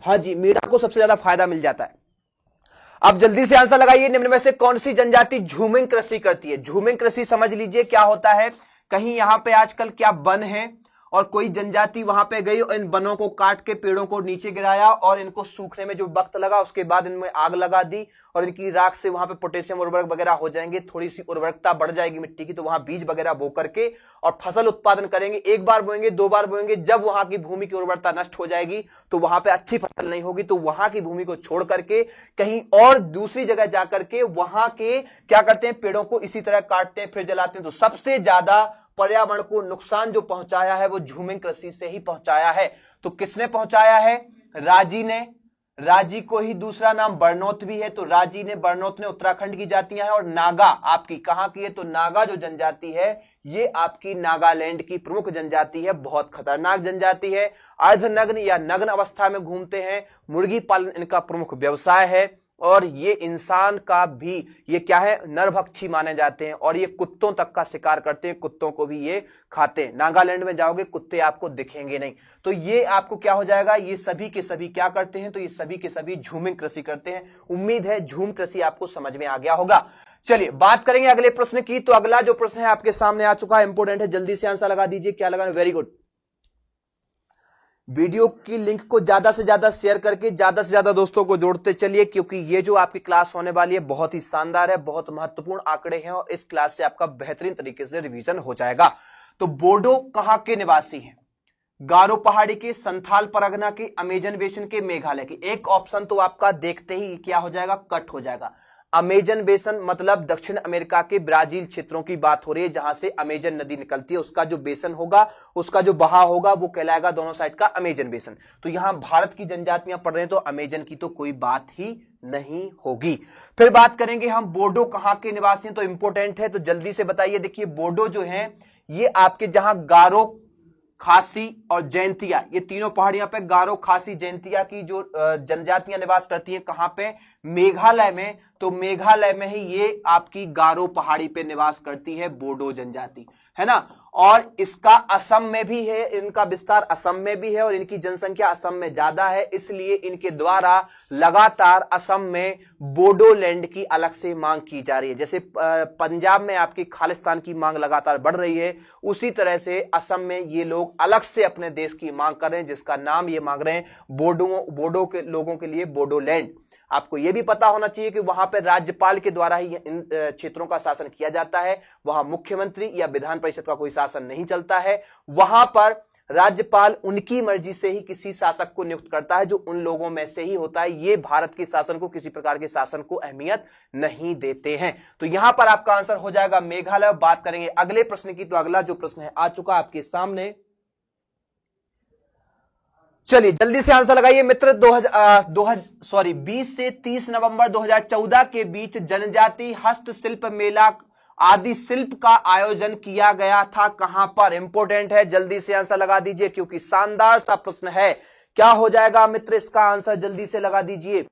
हाँ जी, मीणा को सबसे ज्यादा फायदा मिल जाता है। अब जल्दी से आंसर लगाइए, निम्न में से कौन सी जनजाति झूमिंग कृषि करती है? झूमिंग कृषि समझ लीजिए क्या होता है। कहीं यहां पे आजकल क्या वन है और कोई जनजाति वहां पे गई और इन वनों को काट के पेड़ों को नीचे गिराया और इनको सूखने में जो वक्त लगा उसके बाद इनमें आग लगा दी और इनकी राख से वहां पे पोटेशियम उर्वरक वगैरह हो जाएंगे, थोड़ी सी उर्वरकता बढ़ जाएगी मिट्टी की, तो वहां बीज वगैरह बो करके और फसल उत्पादन करेंगे। एक बार बोएंगे, दो बार बोएंगे, जब वहां की भूमि की उर्वरता नष्ट हो जाएगी तो वहां पे अच्छी फसल नहीं होगी, तो वहां की भूमि को छोड़ करके कहीं और दूसरी जगह जाकर के वहां के क्या करते हैं, पेड़ों को इसी तरह काटते हैं फिर जलाते हैं। तो सबसे ज्यादा पर्यावरण को नुकसान जो पहुंचाया है वो झूमिंग कृषि से ही पहुंचाया है। तो किसने पहुंचाया है? राजी ने। राजी को ही दूसरा नाम बरनौत भी है, तो राजी ने, बरनौत ने उत्तराखंड की जातियां हैं। और नागा आपकी कहां की है? तो नागा जो जनजाति है ये आपकी नागालैंड की प्रमुख जनजाति है, बहुत खतरनाक जनजाति है। अर्धनग्न या नग्न अवस्था में घूमते हैं, मुर्गी पालन इनका प्रमुख व्यवसाय है और ये इंसान का भी ये क्या है, नरभक्षी माने जाते हैं और ये कुत्तों तक का शिकार करते हैं, कुत्तों को भी ये खाते हैं। नागालैंड में जाओगे कुत्ते आपको दिखेंगे नहीं। तो ये आपको क्या हो जाएगा, ये सभी के सभी क्या करते हैं, तो ये सभी के सभी झूमिंग कृषि करते हैं। उम्मीद है झूम कृषि आपको समझ में आ गया होगा। चलिए बात करेंगे अगले प्रश्न की। तो अगला जो प्रश्न है आपके सामने आ चुका है, इंपोर्टेंट है, जल्दी से आंसर लगा दीजिए। क्या लगा? Very good. वीडियो की लिंक को ज्यादा से ज्यादा शेयर करके ज्यादा से ज्यादा दोस्तों को जोड़ते चलिए, क्योंकि ये जो आपकी क्लास होने वाली है बहुत ही शानदार है, बहुत महत्वपूर्ण आंकड़े हैं और इस क्लास से आपका बेहतरीन तरीके से रिवीजन हो जाएगा। तो बोडो कहां के निवासी हैं? गारो पहाड़ी के, संथाल परगना के, अमेजन बेसिन के, मेघालय के। एक ऑप्शन तो आपका देखते ही क्या हो जाएगा, कट हो जाएगा। अमेजन बेसन मतलब दक्षिण अमेरिका के ब्राजील क्षेत्रों की बात हो रही है, जहां से अमेजन नदी निकलती है, उसका जो बेसन होगा, उसका जो बहाव होगा वो कहलाएगा दोनों साइड का अमेजन बेसन। तो यहां भारत की जनजातियां पढ़ रहे हैं तो अमेजन की तो कोई बात ही नहीं होगी। फिर बात करेंगे हम बोडो कहां के निवासी हैं, तो इंपोर्टेंट है, तो जल्दी से बताइए। देखिए बोडो जो है ये आपके जहां गारो, खासी और जैंतिया, ये तीनों पहाड़ियां पे गारो, खासी, जैंतिया की जो जनजातियां निवास करती हैं, कहां पे? मेघालय में। तो मेघालय में ही ये आपकी गारो पहाड़ी पे निवास करती है बोडो जनजाति, है ना। और इसका असम में भी है, इनका विस्तार असम में भी है और इनकी जनसंख्या असम में ज्यादा है, इसलिए इनके द्वारा लगातार असम में बोडोलैंड की अलग से मांग की जा रही है। जैसे पंजाब में आपकी खालिस्तान की मांग लगातार बढ़ रही है, उसी तरह से असम में ये लोग अलग से अपने देश की मांग कर रहे हैं, जिसका नाम ये मांग रहे हैं बोडो के लोगों के लिए बोडोलैंड। आपको यह भी पता होना चाहिए कि वहां पर राज्यपाल के द्वारा ही इन क्षेत्रों का शासन किया जाता है, वहां मुख्यमंत्री या विधान परिषद का कोई शासन नहीं चलता है। वहां पर राज्यपाल उनकी मर्जी से ही किसी शासक को नियुक्त करता है, जो उन लोगों में से ही होता है। ये भारत के शासन को, किसी प्रकार के शासन को अहमियत नहीं देते हैं। तो यहां पर आपका आंसर हो जाएगा मेघालय। बात करेंगे अगले प्रश्न की। तो अगला जो प्रश्न है आ चुका आपके सामने, चलिए जल्दी से आंसर लगाइए मित्र। 20 से 30 नवंबर 2014 के बीच जनजाति हस्तशिल्प मेला आदि शिल्प का आयोजन किया गया था, कहां पर? इंपॉर्टेंट है, जल्दी से आंसर लगा दीजिए क्योंकि शानदार सा प्रश्न है। क्या हो जाएगा मित्र इसका आंसर? जल्दी से लगा दीजिए।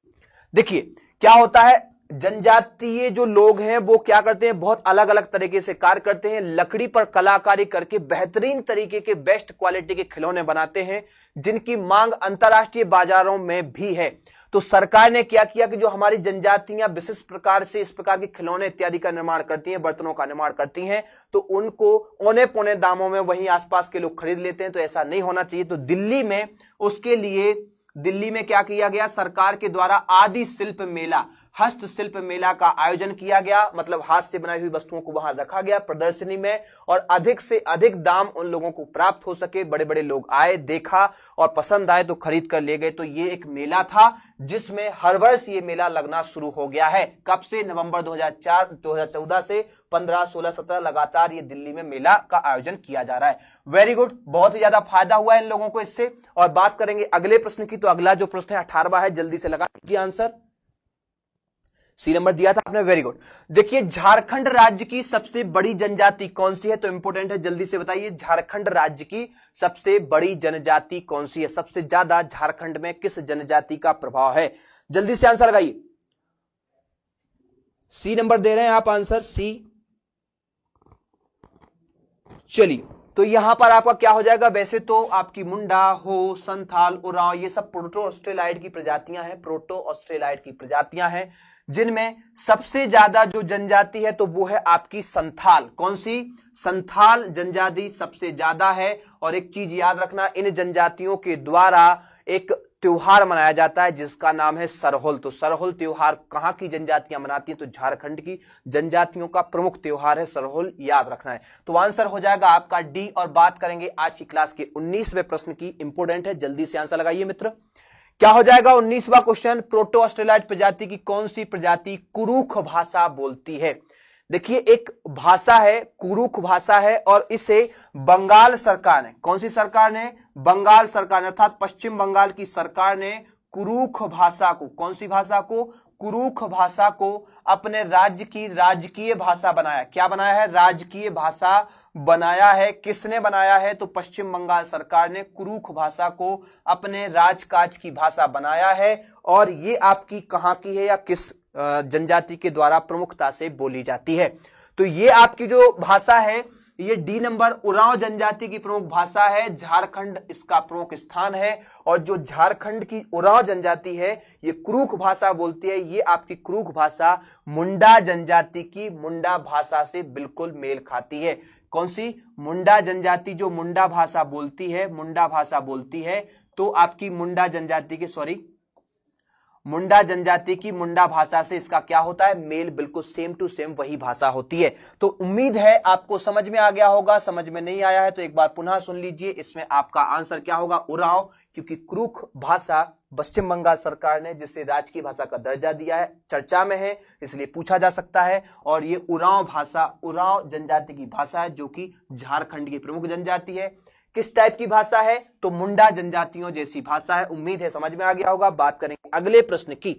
देखिए क्या होता है, जनजातीय जो लोग हैं वो क्या करते हैं, बहुत अलग अलग तरीके से कार्य करते हैं। लकड़ी पर कलाकारी करके बेहतरीन तरीके के बेस्ट क्वालिटी के खिलौने बनाते हैं जिनकी मांग अंतरराष्ट्रीय बाजारों में भी है। तो सरकार ने क्या किया कि जो हमारी जनजातियां विशिष्ट प्रकार से इस प्रकार के खिलौने इत्यादि का निर्माण करती हैं, बर्तनों का निर्माण करती हैं, तो उनको औने पौने दामों में वहीं आसपास के लोग खरीद लेते हैं। तो ऐसा नहीं होना चाहिए। तो दिल्ली में उसके लिए दिल्ली में क्या किया गया, सरकार के द्वारा आदि शिल्प मेला हस्तशिल्प मेला का आयोजन किया गया। मतलब हाथ से बनाई हुई वस्तुओं को वहां रखा गया प्रदर्शनी में और अधिक से अधिक दाम उन लोगों को प्राप्त हो सके। बड़े बड़े लोग आए, देखा और पसंद आए तो खरीद कर ले गए। तो ये एक मेला था जिसमें हर वर्ष ये मेला लगना शुरू हो गया है। कब से? नवंबर 2014 से 15, 16, 17 लगातार ये दिल्ली में मेला का आयोजन किया जा रहा है। वेरी गुड, बहुत ही ज्यादा फायदा हुआ है इन लोगों को इससे। और बात करेंगे अगले प्रश्न की। तो अगला जो प्रश्न है 18वां है, जल्दी से लगा दीजिए आंसर। सी नंबर दिया था आपने, वेरी गुड। देखिए झारखंड राज्य की सबसे बड़ी जनजाति कौन सी है? तो इंपोर्टेंट है, जल्दी से बताइए। झारखंड राज्य की सबसे बड़ी जनजाति कौन सी है? सबसे ज्यादा झारखंड में किस जनजाति का प्रभाव है? जल्दी से आंसर लगाइए। सी नंबर दे रहे हैं आप आंसर, सी। चलिए तो यहां पर आपका क्या हो जाएगा, वैसे तो आपकी मुंडा, हो, संथाल, उरांव ये सब प्रोटो ऑस्ट्रेलाइड की प्रजातियां हैं। प्रोटो ऑस्ट्रेलाइड की प्रजातियां हैं जिनमें सबसे ज्यादा जो जनजाति है तो वो है आपकी संथाल। कौन सी? संथाल जनजाति सबसे ज्यादा है। और एक चीज याद रखना, इन जनजातियों के द्वारा एक त्योहार मनाया जाता है जिसका नाम है सरहुल। तो सरहुल त्योहार कहां की जनजातियां मनाती हैं? तो झारखंड की जनजातियों का प्रमुख त्योहार है सरहुल, याद रखना है। तो आंसर हो जाएगा आपका डी। और बात करेंगे आज की क्लास के 19वें प्रश्न की। इंपोर्टेंट है, जल्दी से आंसर लगाइए मित्र। क्या हो जाएगा 19वां क्वेश्चन? प्रोटो ऑस्ट्रेलाइड प्रजाति की कौन सी प्रजाति कुरुख भाषा बोलती है? देखिए एक भाषा है, कुरुख भाषा है, और इसे बंगाल सरकार ने, कौन सी सरकार ने? बंगाल सरकार ने, अर्थात पश्चिम बंगाल की सरकार ने कुरुख भाषा को, कौन सी भाषा को? कुरुख भाषा को अपने राज्य की राजकीय भाषा बनाया। क्या बनाया है? राजकीय भाषा बनाया है। किसने बनाया है? तो पश्चिम बंगाल सरकार ने कुरुख भाषा को अपने राजकाज की भाषा बनाया है। और ये आपकी कहां की है या किस जनजाति के द्वारा प्रमुखता से बोली जाती है? तो ये आपकी जो भाषा है ये डी नंबर उरांव जनजाति की प्रमुख भाषा है। झारखंड इसका प्रमुख स्थान है। और जो झारखंड की उरांव जनजाति है ये कुरुख भाषा बोलती है। ये आपकी कुरुख भाषा मुंडा जनजाति की मुंडा भाषा से बिल्कुल मेल खाती है। कौन सी? मुंडा जनजाति जो मुंडा भाषा बोलती है, मुंडा भाषा बोलती है। तो आपकी मुंडा जनजाति की मुंडा जनजाति की मुंडा भाषा से इसका क्या होता है? मेल, बिल्कुल सेम टू सेम वही भाषा होती है। तो उम्मीद है आपको समझ में आ गया होगा। समझ में नहीं आया है तो एक बार पुनः सुन लीजिए। इसमें आपका आंसर क्या होगा? उरांव, क्योंकि कुरुख भाषा पश्चिम बंगाल सरकार ने जिसे राजकीय भाषा का दर्जा दिया है, चर्चा में है, इसलिए पूछा जा सकता है। और ये उरांव भाषा उरांव जनजाति की भाषा है जो कि झारखंड की प्रमुख जनजाति है। किस टाइप की भाषा है? तो मुंडा जनजातियों जैसी भाषा है। उम्मीद है समझ में आ गया होगा। बात करेंगे अगले प्रश्न की।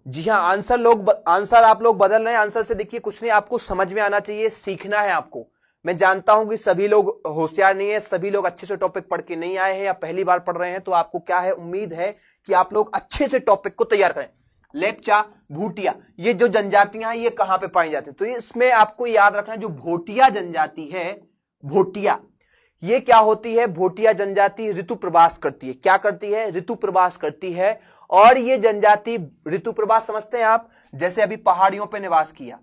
जी हां, आंसर आप लोग बदल रहे हैं। आंसर से देखिए कुछ नहीं, आपको समझ में आना चाहिए, सीखना है आपको। मैं जानता हूं कि सभी लोग होशियार नहीं है, सभी लोग अच्छे से टॉपिक पढ़ के नहीं आए हैं या पहली बार पढ़ रहे हैं। तो आपको क्या है, उम्मीद है कि आप लोग अच्छे से टॉपिक को तैयार करें। लेप्चा, भूटिया, ये जो जनजातियां हैं ये कहां पे पाई जाती है? तो इसमें आपको याद रखना है जो भोटिया जनजाति है, भोटिया, ये क्या होती है? भोटिया जनजाति ऋतु प्रवास करती है। क्या करती है? ऋतु प्रवास करती है। और ये जनजाति ऋतु प्रवास समझते हैं आप? जैसे अभी पहाड़ियों पे निवास किया,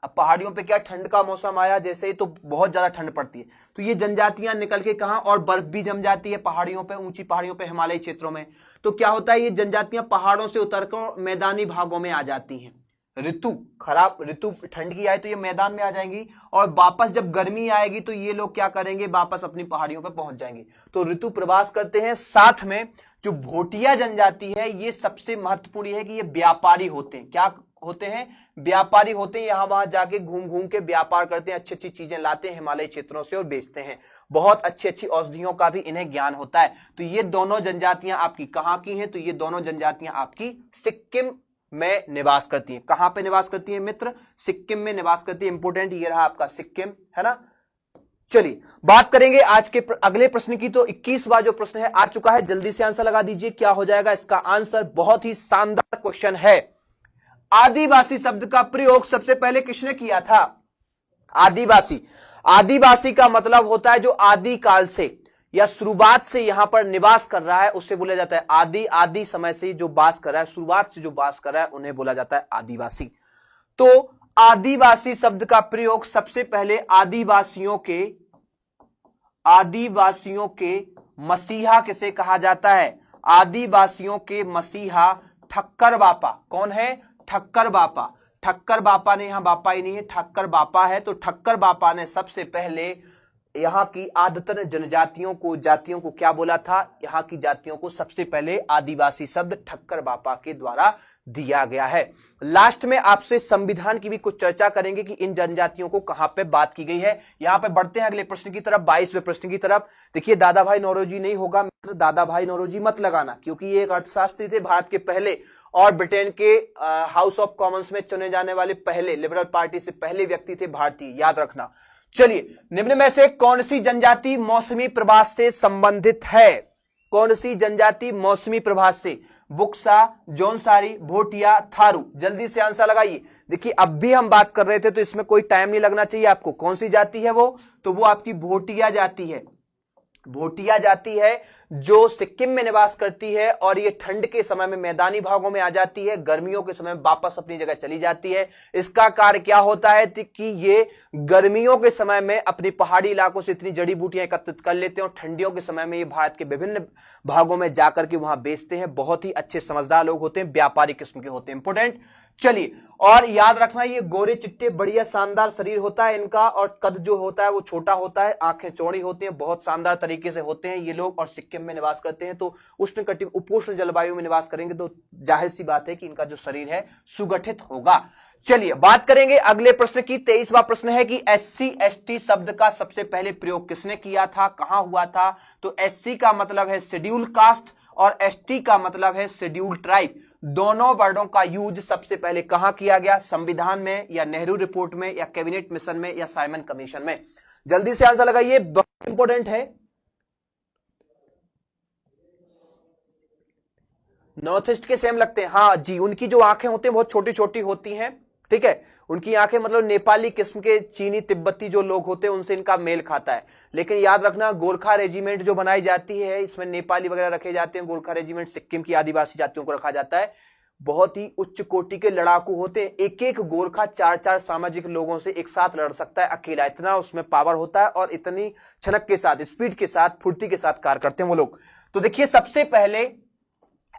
अब पहाड़ियों पे क्या ठंड का मौसम आया जैसे ही तो बहुत ज्यादा ठंड पड़ती है, तो ये जनजातियां निकल के कहां, और बर्फ भी जम जाती है पहाड़ियों पे, ऊंची पहाड़ियों पे, हिमालयी क्षेत्रों में। तो क्या होता है, ये जनजातियां पहाड़ों से उतरकर मैदानी भागों में आ जाती हैं। ऋतु ठंड की आए तो ये मैदान में आ जाएंगी, और वापस जब गर्मी आएगी तो ये लोग क्या करेंगे, वापस अपनी पहाड़ियों पे पहुंच जाएंगे। तो ऋतु प्रवास करते हैं। साथ में जो भोटिया जनजाति है ये सबसे महत्वपूर्ण है कि ये व्यापारी होते हैं। क्या होते हैं? व्यापारी होते हैं, यहां वहां जाके घूम घूम के व्यापार करते हैं, अच्छी अच्छी चीजें लाते हैं हिमालय क्षेत्रों से और बेचते हैं। बहुत अच्छी अच्छी औषधियों का भी इन्हें ज्ञान होता है। तो ये दोनों जनजातियां आपकी कहां की हैं? तो ये दोनों जनजातियां आपकी सिक्किम में निवास करती हैं। कहां पे निवास करती हैं मित्र? सिक्किम में निवास करती है। इंपोर्टेंट ये रहा आपका सिक्किम, है ना। चलिए बात करेंगे आज के अगले प्रश्न की। तो 21वां जो प्रश्न है आ चुका है, जल्दी से आंसर लगा दीजिए। क्या हो जाएगा इसका आंसर? बहुत ही शानदार क्वेश्चन है। आदिवासी शब्द का प्रयोग सबसे पहले किसने किया था? आदिवासी। आदिवासी का मतलब होता है जो आदि काल से या शुरुआत से यहां पर निवास कर रहा है, उससे बोला जाता है आदि। आदि समय से जो वास कर रहा है, शुरुआत से जो वास कर रहा है, उन्हें बोला जाता है आदिवासी। तो आदिवासी शब्द का प्रयोग सबसे पहले आदिवासियों के मसीहा किसे कहा जाता है? आदिवासियों के मसीहा ठक्कर बापा। कौन है? ठक्कर बापा। ठक्कर बापा ने, यहां बापा ही नहीं है, ठक्कर बापा है। तो ठक्कर बापा ने सबसे पहले यहां की आदतन जातियों को क्या बोला था? यहां की जातियों को सबसे पहले आदिवासी शब्द ठक्कर बापा के द्वारा दिया गया है। लास्ट में आपसे संविधान की भी कुछ चर्चा करेंगे कि इन जनजातियों को कहां पे बात की गई है। यहां पे बढ़ते हैं अगले प्रश्न की तरफ, 22वें प्रश्न की तरफ। देखिए दादा भाई नौरोजी नहीं होगा मित्र, दादा भाई नौरोजी मत लगाना, क्योंकि ये एक अर्थशास्त्री थे, भारत के पहले और ब्रिटेन के हाउस ऑफ कॉमन्स में चुने जाने वाले पहले, लिबरल पार्टी से पहले व्यक्ति थे भारतीय, याद रखना। चलिए निम्न में से कौन सी जनजाति मौसमी प्रवास से संबंधित है? कौन सी जनजाति मौसमी प्रवास से? बुक्सा, जौनसारी, भोटिया, थारू। जल्दी से आंसर लगाइए। देखिए अब भी हम बात कर रहे थे तो इसमें कोई टाइम नहीं लगना चाहिए आपको। कौन सी जाति है वो? तो वो आपकी भोटिया जाति है। भोटिया जाति है जो सिक्किम में निवास करती है और ये ठंड के समय में मैदानी भागों में आ जाती है, गर्मियों के समय में वापस अपनी जगह चली जाती है। इसका कार्य क्या होता है कि ये गर्मियों के समय में अपनी पहाड़ी इलाकों से इतनी जड़ी बूटियां एकत्रित कर लेते हैं और ठंडियों के समय में ये भारत के विभिन्न भागों में जाकर के वहां बेचते हैं। बहुत ही अच्छे समझदार लोग होते हैं, व्यापारी किस्म के होते हैं। इंपोर्टेंट। चलिए और याद रखना ये गोरे चिट्टे बढ़िया शानदार शरीर होता है इनका और कद जो होता है वो छोटा होता है, आंखें चौड़ी होती हैं, बहुत शानदार तरीके से होते हैं ये लोग और सिक्किम में निवास करते हैं। तो उपोष्ण जलवायु में निवास करेंगे तो जाहिर सी बात है कि इनका जो शरीर है सुगठित होगा। चलिए बात करेंगे अगले प्रश्न की। 23वां प्रश्न है कि SC/ST शब्द का सबसे पहले प्रयोग किसने किया था, कहां हुआ था? तो SC का मतलब है शेड्यूल कास्ट और ST का मतलब है शेड्यूल ट्राइब। दोनों वर्डों का यूज सबसे पहले कहां किया गया? संविधान में या नेहरू रिपोर्ट में या कैबिनेट मिशन में या साइमन कमीशन में? जल्दी से आंसर लगाइए, बहुत इंपॉर्टेंट है। नॉर्थ ईस्ट के सेम लगते हैं, हाँ जी। उनकी जो आंखें होती हैं बहुत छोटी छोटी होती हैं, ठीक है। उनकी आंखें मतलब नेपाली किस्म के, चीनी तिब्बती जो लोग होते हैं उनसे इनका मेल खाता है। लेकिन याद रखना गोरखा रेजिमेंट जो बनाई जाती है इसमें नेपाली वगैरह रखे जाते हैं। गोरखा रेजिमेंट सिक्किम की आदिवासी जातियों को रखा जाता है। बहुत ही उच्च कोटि के लड़ाकू होते हैं। एक एक गोरखा 4-4 सामाजिक लोगों से एक साथ लड़ सकता है अकेला, इतना उसमें पावर होता है और इतनी छनक के साथ, स्पीड के साथ, फुर्ती के साथ कार्य करते हैं वो लोग। तो देखिए सबसे पहले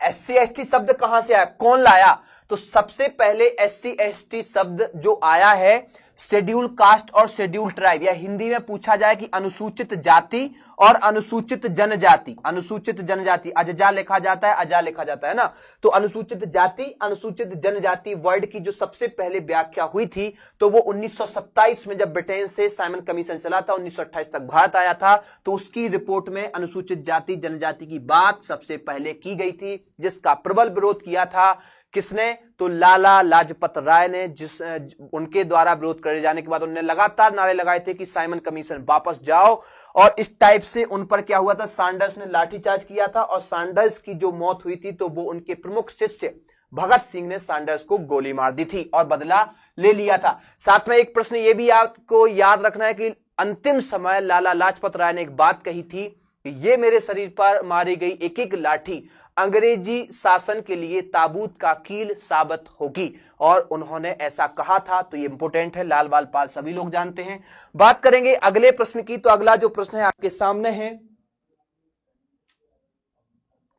SC/ST शब्द कहां से आया, कौन लाया? तो सबसे पहले SC/ST शब्द जो आया है शेड्यूल कास्ट और शेड्यूल ट्राइब, या हिंदी में पूछा जाए कि अनुसूचित जाति और अनुसूचित जनजाति। अनुसूचित जनजाति अजजा लिखा जाता है, अजा लिखा जाता है ना। तो अनुसूचित जाति, अनुसूचित जनजाति वर्ड की जो सबसे पहले व्याख्या हुई थी तो वो 1927 में जब ब्रिटेन से साइमन कमीशन चला था, 1928 तक भारत आया था, तो उसकी रिपोर्ट में अनुसूचित जाति जनजाति की बात सबसे पहले की गई थी, जिसका प्रबल विरोध किया था किसने? तो लाला लाजपत राय ने। उनके द्वारा विरोध करे जाने के बाद उन्होंने लगातार नारे लगाए थे कि साइमन कमीशन वापस जाओ, और इस टाइप से उन पर क्या हुआ था, सैंडर्स ने लाठीचार्ज किया था और सैंडर्स की जो मौत हुई थी तो वो उनके प्रमुख शिष्य भगत सिंह ने सैंडर्स को गोली मार दी थी और बदला ले लिया था। साथ में एक प्रश्न ये भी आपको याद रखना है कि अंतिम समय लाला लाजपत राय ने एक बात कही थी कि ये मेरे शरीर पर मारी गई एक एक लाठी अंग्रेजी शासन के लिए ताबूत का कील साबित होगी, और उन्होंने ऐसा कहा था। तो ये इंपोर्टेंट है, लाल बाल पाल सभी लोग जानते हैं। बात करेंगे अगले प्रश्न की। तो अगला जो प्रश्न है आपके सामने है,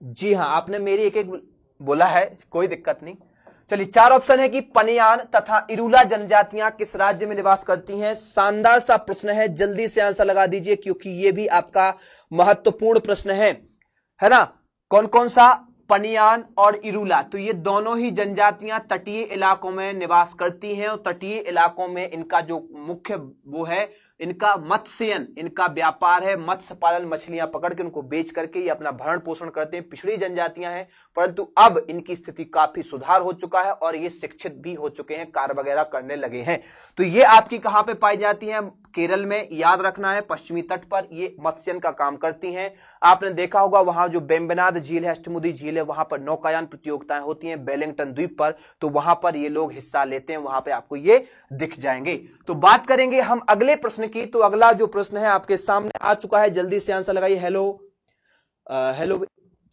जी हां आपने मेरी एक एक बोला है, कोई दिक्कत नहीं। चलिए 4 ऑप्शन है कि पनियान तथा इरूला जनजातियां किस राज्य में निवास करती हैं। शानदार सा प्रश्न है, जल्दी से आंसर लगा दीजिए क्योंकि यह भी आपका महत्वपूर्ण प्रश्न है ना। कौन कौन सा पनियान और इरूला, तो ये दोनों ही जनजातियां तटीय इलाकों में निवास करती हैं और तटीय इलाकों में इनका जो मुख्य वो है, इनका मत्स्यन, इनका व्यापार है, मत्स्य पालन, मछलियां पकड़ के उनको बेच करके ये अपना भरण पोषण करते हैं। पिछड़ी जनजातियां हैं, परंतु अब इनकी स्थिति काफी सुधार हो चुका है और ये शिक्षित भी हो चुके हैं, कार्य वगैरह करने लगे हैं। तो ये आपकी कहां पे पाई जाती हैं? केरल में, याद रखना है, पश्चिमी तट पर ये मत्स्यन का काम करती हैं। आपने देखा होगा वहां जो बेम्बनाद झील है, अष्टमुदी झील है, वहां पर नौकायान प्रतियोगिताएं होती हैं वेलिंगटन द्वीप पर, तो वहां पर ये लोग हिस्सा लेते हैं, वहां पे आपको ये दिख जाएंगे। तो बात करेंगे हम अगले प्रश्न की। तो अगला जो प्रश्न है आपके सामने आ चुका है, जल्दी से आंसर लगाइए। हेलो,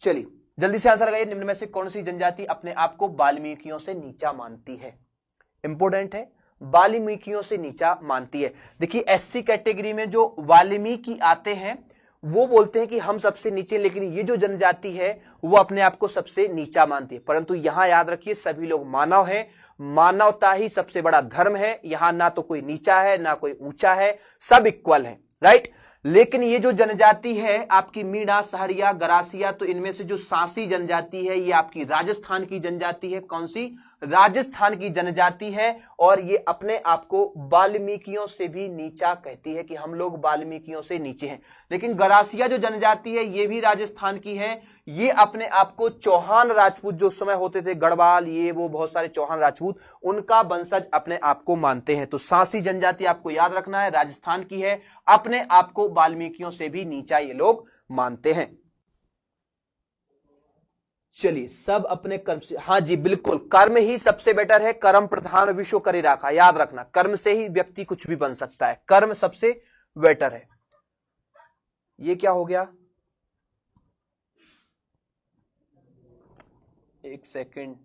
चलिए जल्दी से आंसर लगाइए। निम्न में से कौन सी जनजाति अपने आप को वाल्मीकियों से नीचा मानती है? इंपोर्टेंट है, वाल्मीकियों से नीचा मानती है। देखिए एससी कैटेगरी में जो वाल्मीकि आते हैं वो बोलते हैं कि हम सबसे नीचे, लेकिन ये जो जनजाति है वो अपने आप को सबसे नीचा मानती है। परंतु यहां याद रखिए सभी लोग मानव हैं, मानवता ही सबसे बड़ा धर्म है। यहां ना तो कोई नीचा है ना कोई ऊंचा है, सब इक्वल है, राइट। लेकिन ये जो जनजाति है आपकी मीणा, सहरिया, गरासिया, तो इनमें से जो सांसी जनजाति है ये आपकी राजस्थान की जनजाति है। कौन सी? राजस्थान की जनजाति है। और ये अपने आप को वाल्मीकियों से भी नीचा कहती है कि हम लोग वाल्मीकियों से नीचे हैं। लेकिन गरासिया जो जनजाति है ये भी राजस्थान की है, ये अपने आप को चौहान राजपूत जो समय होते थे, गढ़वाल, ये वो बहुत सारे चौहान राजपूत, उनका वंशज अपने आप को मानते हैं। तो सांसी जनजाति आपको याद रखना है, राजस्थान की है, अपने आप को वाल्मीकियों से भी नीचा ये लोग मानते हैं। चलिए सब अपने कर्म से, हाँ जी बिल्कुल, कर्म ही सबसे बेटर है, कर्म प्रधान विश्व करे राखा, याद रखना, कर्म से ही व्यक्ति कुछ भी बन सकता है, कर्म सबसे बेटर है। ये क्या हो गया? एक सेकंड,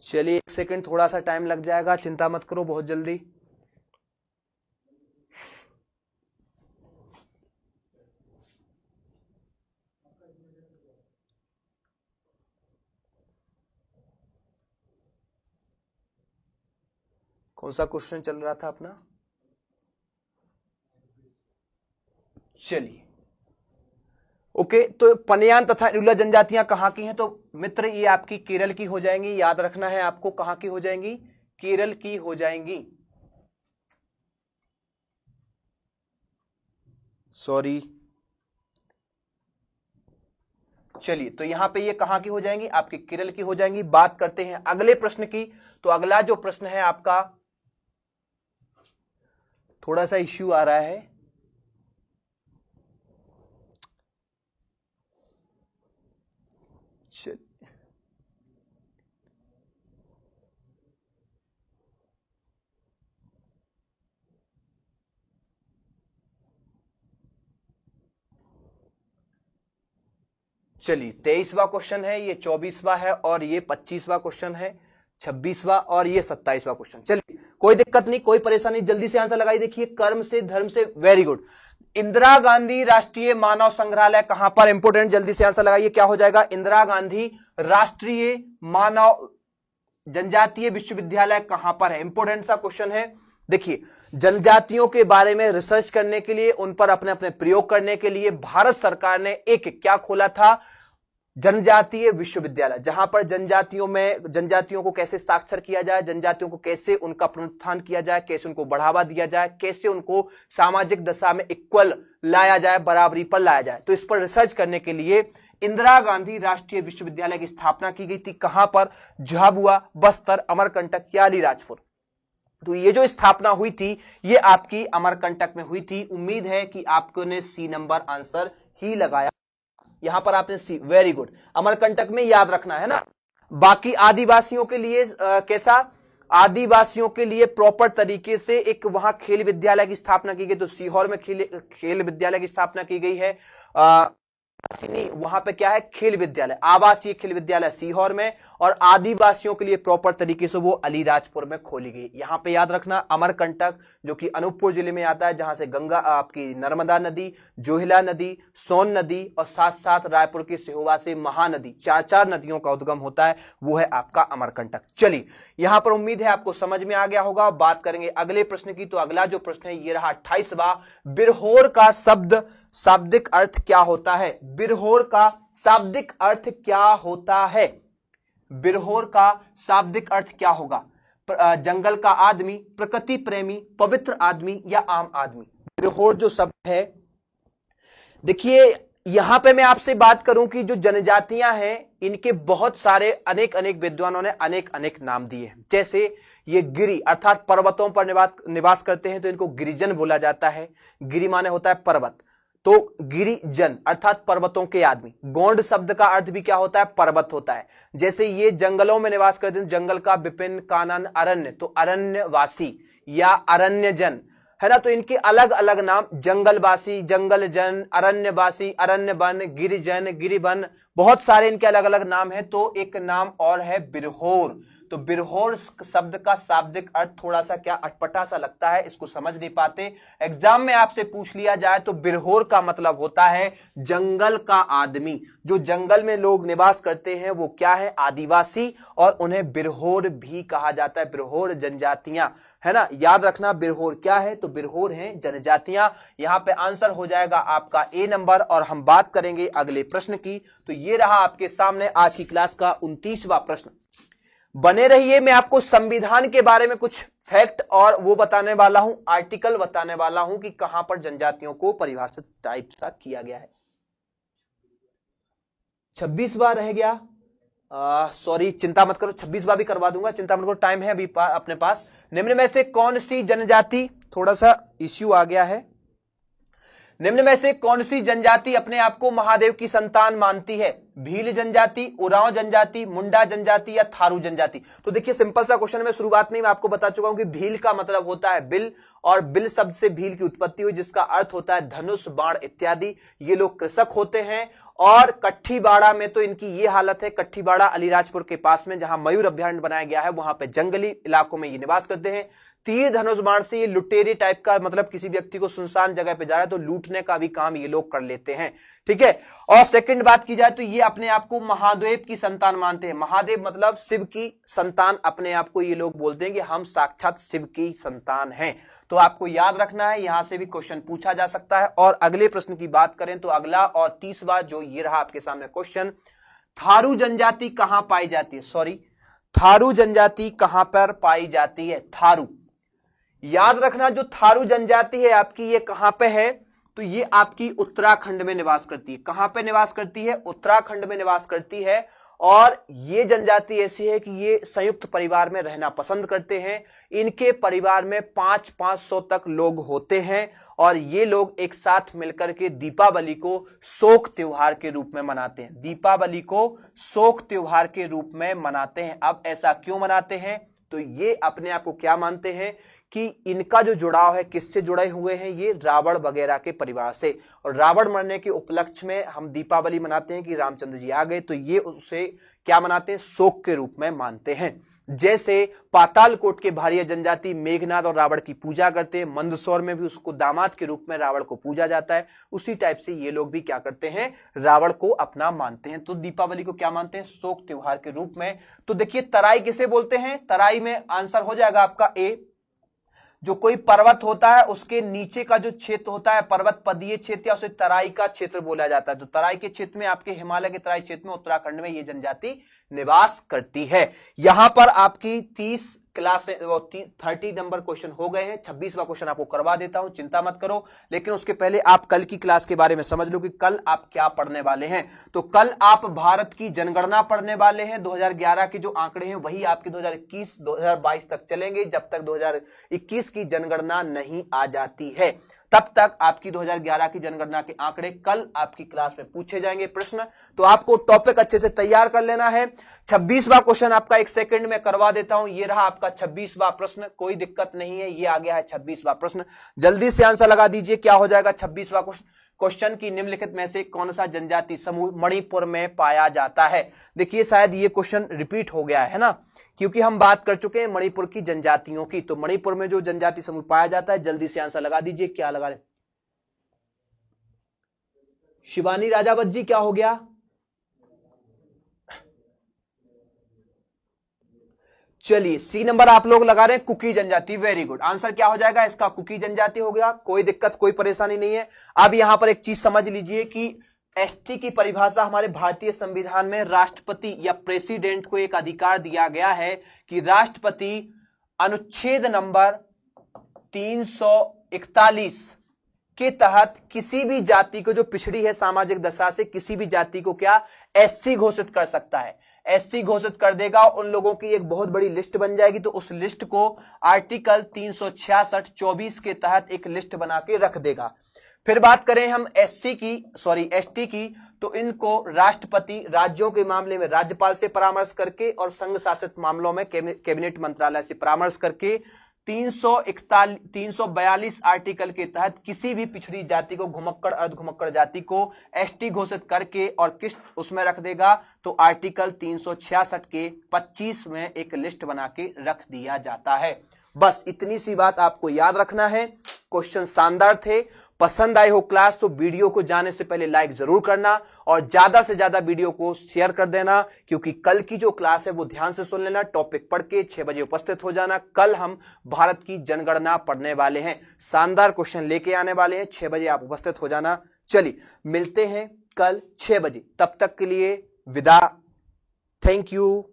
चलिए एक सेकंड, थोड़ा सा टाइम लग जाएगा, चिंता मत करो, बहुत जल्दी। कौन सा क्वेश्चन चल रहा था अपना? चलिए ओके, तो पनियान तथा इरूला जनजातियां कहां की हैं? तो मित्र ये आपकी केरल की हो जाएंगी, याद रखना है आपको, कहां की हो जाएंगी? केरल की हो जाएंगी। सॉरी, चलिए तो यहां पे ये कहां की हो जाएंगी? आपकी केरल की हो जाएंगी। बात करते हैं अगले प्रश्न की। तो अगला जो प्रश्न है आपका, थोड़ा सा इश्यू आ रहा है, चलिए 23वां क्वेश्चन है, ये 24वां है, और ये 25वां क्वेश्चन है, 26वां, और ये 27वां क्वेश्चन। चलिए कोई दिक्कत नहीं, कोई परेशानी, जल्दी से आंसर लगाइए। देखिए कर्म से, धर्म से, वेरी गुड। इंदिरा गांधी राष्ट्रीय मानव संग्रहालय कहां पर? इंपोर्टेंट, जल्दी से आंसर लगाइए, क्या हो जाएगा? इंदिरा गांधी राष्ट्रीय मानव जनजातीय विश्वविद्यालय कहां पर है? इंपोर्टेंट सा क्वेश्चन है। देखिए जनजातियों के बारे में रिसर्च करने के लिए, उन पर अपने अपने प्रयोग करने के लिए भारत सरकार ने एक क्या खोला था? जनजातीय विश्वविद्यालय, जहां पर जनजातियों को कैसे साक्षर किया जाए, जनजातियों को कैसे उनका पुनरुत्थान किया जाए, कैसे उनको बढ़ावा दिया जाए, कैसे उनको सामाजिक दशा में इक्वल लाया जाए, बराबरी पर लाया जाए। तो इस पर रिसर्च करने के लिए इंदिरा गांधी राष्ट्रीय विश्वविद्यालय की स्थापना की गई थी। कहां पर? झाबुआ, बस्तर, अमरकंटक या अलीराजपुर। तो ये जो स्थापना हुई थी ये आपकी अमरकंटक में हुई थी। उम्मीद है कि आपको ने सी नंबर आंसर ही लगाया, यहां पर आपने सी, वेरी गुड, अमरकंटक में, याद रखना है ना। बाकी आदिवासियों के लिए कैसा? आदिवासियों के लिए प्रॉपर तरीके से एक वहां खेल विद्यालय की स्थापना की गई, तो सीहोर में खेल विद्यालय की स्थापना की गई है। नहीं, वहां पे क्या है, खेल विद्यालय, आवासीय खेल विद्यालय सीहोर में, और आदिवासियों के लिए प्रॉपर तरीके से वो अलीराजपुर में खोली गई। यहां पे याद रखना अमरकंटक जो कि अनूपपुर जिले में आता है, जहां से गंगा आपकी नर्मदा नदी, जोहिला नदी, सोन नदी और साथ साथ रायपुर की सिहोवा से महानदी, चार नदियों का उद्गम होता है, वो है आपका अमरकंटक। चलिए यहां पर उम्मीद है आपको समझ में आ गया होगा। बात करेंगे अगले प्रश्न की, तो अगला जो प्रश्न है ये रहा 28वां, बिरहोर का शाब्दिक अर्थ क्या होता है? बिरहोर का शाब्दिक अर्थ क्या होता है? बिरहोर का शाब्दिक अर्थ क्या होगा? जंगल का आदमी, प्रकृति प्रेमी, पवित्र आदमी या आम आदमी? बिरहोर जो शब्द है, देखिए यहां पे मैं आपसे बात करूं कि जो जनजातियां हैं इनके बहुत सारे अनेक विद्वानों ने अनेक नाम दिए हैं। जैसे ये गिरि अर्थात पर्वतों पर निवास करते हैं तो इनको गिरिजन बोला जाता है। गिरि माने होता है पर्वत, तो गिरिजन अर्थात पर्वतों के आदमी। गोंड शब्द का अर्थ भी क्या होता है? पर्वत होता है। जैसे ये जंगलों में निवास करते हैं, जंगल का विपिन कानन अरण्य, तो अरण्यवासी या अरण्यजन है ना। तो इनके अलग अलग नाम, जंगलवासी, जंगलजन, अरण्यवासी, अरण्यवन, गिरिजन, गिरिवन, बहुत सारे इनके अलग अलग नाम हैं। तो एक नाम और है बिरहोर। तो बिरहोर शब्द का शाब्दिक अर्थ थोड़ा सा क्या अटपटा सा लगता है, इसको समझ नहीं पाते। एग्जाम में आपसे पूछ लिया जाए तो बिरहोर का मतलब होता है जंगल का आदमी। जो जंगल में लोग निवास करते हैं वो क्या है? आदिवासी, और उन्हें बिरहोर भी कहा जाता है। बिरहोर जनजातियां, है ना। याद रखना बिरहोर क्या है? तो बिरहोर हैं जनजातियां। यहां पे आंसर हो जाएगा आपका ए नंबर। और हम बात करेंगे अगले प्रश्न की, तो ये रहा आपके सामने आज की क्लास का 29वां प्रश्न। बने रहिए, मैं आपको संविधान के बारे में कुछ फैक्ट और वो बताने वाला हूं, आर्टिकल बताने वाला हूं कि कहां पर जनजातियों को परिभाषित टाइप सा किया गया है। 26वां रह गया, सॉरी चिंता मत करो, 26वां भी करवा दूंगा, चिंता मत करो, टाइम है अभी अपने पास। निम्न में से कौन सी जनजाति, थोड़ा सा इश्यू आ गया है, निम्न में से कौन सी जनजाति अपने आप को महादेव की संतान मानती है? भील जनजाति, उरांव जनजाति, मुंडा जनजाति या थारू जनजाति? तो देखिए सिंपल सा क्वेश्चन में शुरुआत में मैं आपको बता चुका हूं कि भील का मतलब होता है बिल, और बिल शब्द से भील की उत्पत्ति हुई, जिसका अर्थ होता है धनुष, बाण इत्यादि। ये लोग कृषक होते हैं। और कट्ठीबाड़ा में तो इनकी ये हालत है, कट्ठीबाड़ा अलीराजपुर के पास में जहां मयूर अभ्यारण्य बनाया गया है, वहां पे जंगली इलाकों में ये निवास करते हैं। तीर धनुष बाण से ये लुटेरे टाइप का, मतलब किसी व्यक्ति को सुनसान जगह पे जा रहा है तो लूटने का भी काम ये लोग कर लेते हैं, ठीक है। और सेकंड बात की जाए तो ये अपने आप को महादेव की संतान मानते हैं। महादेव मतलब शिव की संतान, अपने आप को ये लोग बोलते हैं कि हम साक्षात शिव की संतान हैं। तो आपको याद रखना है, यहां से भी क्वेश्चन पूछा जा सकता है। और अगले प्रश्न की बात करें तो अगला और 30वां जो ये रहा आपके सामने क्वेश्चन, थारू जनजाति कहां पाई जाती है? सॉरी, थारू जनजाति कहां पर पाई जाती है? थारू, याद रखना जो थारू जनजाति है आपकी, ये कहां पे है? तो ये आपकी उत्तराखंड में निवास करती है। कहां पे निवास करती है? उत्तराखंड में निवास करती है। और ये जनजाति ऐसी है कि ये संयुक्त परिवार में रहना पसंद करते हैं। इनके परिवार में 500 तक लोग होते हैं, और ये लोग एक साथ मिलकर के दीपावली को शोक त्योहार के रूप में मनाते हैं। दीपावली को शोक त्योहार के रूप में मनाते हैं। अब ऐसा क्यों मनाते हैं? तो ये अपने आप को क्या मानते हैं कि इनका जो जुड़ाव है, किससे जुड़े हुए हैं? ये रावण वगैरह के परिवार से। और रावण मरने के उपलक्ष्य में हम दीपावली मनाते हैं कि रामचंद्र जी आ गए, तो ये उसे क्या मनाते हैं? शोक के रूप में मानते हैं। जैसे पातालकोट के भारिया जनजाति मेघनाद और रावण की पूजा करते हैं, मंदसौर में भी उसको दामाद के रूप में रावण को पूजा जाता है। उसी टाइप से ये लोग भी क्या करते हैं? रावण को अपना मानते हैं। तो दीपावली को क्या मानते हैं? शोक त्योहार के रूप में। तो देखिए तराई किसे बोलते हैं? तराई में आंसर हो जाएगा आपका ए। जो कोई पर्वत होता है उसके नीचे का जो क्षेत्र होता है, पर्वत पदीय क्षेत्र, या उसे तराई का क्षेत्र बोला जाता है। तो तराई के क्षेत्र में, आपके हिमालय के तराई क्षेत्र में, उत्तराखंड में ये जनजाति निवास करती है। यहां पर आपकी 30 नंबर क्वेश्चन हो गए हैं। 26वां क्वेश्चन आपको करवा देता हूं, चिंता मत करो। लेकिन उसके पहले आप कल की क्लास के बारे में समझ लो कि कल आप क्या पढ़ने वाले हैं। तो कल आप भारत की जनगणना पढ़ने वाले हैं। 2011 के जो आंकड़े हैं वही आपके 2021-2022 तक चलेंगे, जब तक 2021 की जनगणना नहीं आ जाती है। तब तक आपकी 2011 की जनगणना के आंकड़े कल आपकी क्लास में पूछे जाएंगे प्रश्न। तो आपको टॉपिक अच्छे से तैयार कर लेना है। 26वां क्वेश्चन आपका एक सेकंड में करवा देता हूं। ये रहा आपका 26वां प्रश्न, कोई दिक्कत नहीं है, ये आ गया है 26वां प्रश्न। जल्दी से आंसर लगा दीजिए, क्या हो जाएगा 26वां क्वेश्चन? क्वेश्चन की निम्नलिखित में से कौन सा जनजाति समूह मणिपुर में पाया जाता है। देखिए शायद ये क्वेश्चन रिपीट हो गया है ना, क्योंकि हम बात कर चुके हैं मणिपुर की जनजातियों की। तो मणिपुर में जो जनजाति समूह पाया जाता है, जल्दी से आंसर लगा दीजिए, क्या लगा रहे? शिवानी राजावत जी क्या हो गया? चलिए सी नंबर आप लोग लगा रहे हैं कुकी जनजाति। वेरी गुड, आंसर क्या हो जाएगा इसका? कुकी जनजाति हो गया। कोई दिक्कत कोई परेशानी नहीं है। अब यहां पर एक चीज समझ लीजिए कि एसटी की परिभाषा हमारे भारतीय संविधान में राष्ट्रपति या प्रेसिडेंट को एक अधिकार दिया गया है कि राष्ट्रपति अनुच्छेद नंबर 341 के तहत किसी भी जाति को जो पिछड़ी है सामाजिक दशा से, किसी भी जाति को क्या एससी घोषित कर सकता है। एससी घोषित कर देगा, उन लोगों की एक बहुत बड़ी लिस्ट बन जाएगी। तो उस लिस्ट को आर्टिकल 366(24) के तहत एक लिस्ट बना के रख देगा। फिर बात करें हम एसटी की, तो इनको राष्ट्रपति राज्यों के मामले में राज्यपाल से परामर्श करके और संघ शासित मामलों में कैबिनेट मंत्रालय से परामर्श करके 342 आर्टिकल के तहत किसी भी पिछड़ी जाति को, घुमक्कड़ अर्ध घुमक्कड़ जाति को एसटी घोषित करके और किस उसमें रख देगा, तो आर्टिकल 366 के 25 में एक लिस्ट बना के रख दिया जाता है। बस इतनी सी बात आपको याद रखना है। क्वेश्चन शानदार थे। पसंद आए हो क्लास तो वीडियो को जाने से पहले लाइक जरूर करना और ज्यादा से ज्यादा वीडियो को शेयर कर देना, क्योंकि कल की जो क्लास है वो ध्यान से सुन लेना। टॉपिक पढ़ के 6 बजे उपस्थित हो जाना। कल हम भारत की जनगणना पढ़ने वाले हैं, शानदार क्वेश्चन लेके आने वाले हैं। 6 बजे आप उपस्थित हो जाना। चलिए मिलते हैं कल 6 बजे, तब तक के लिए विदा। Thank you.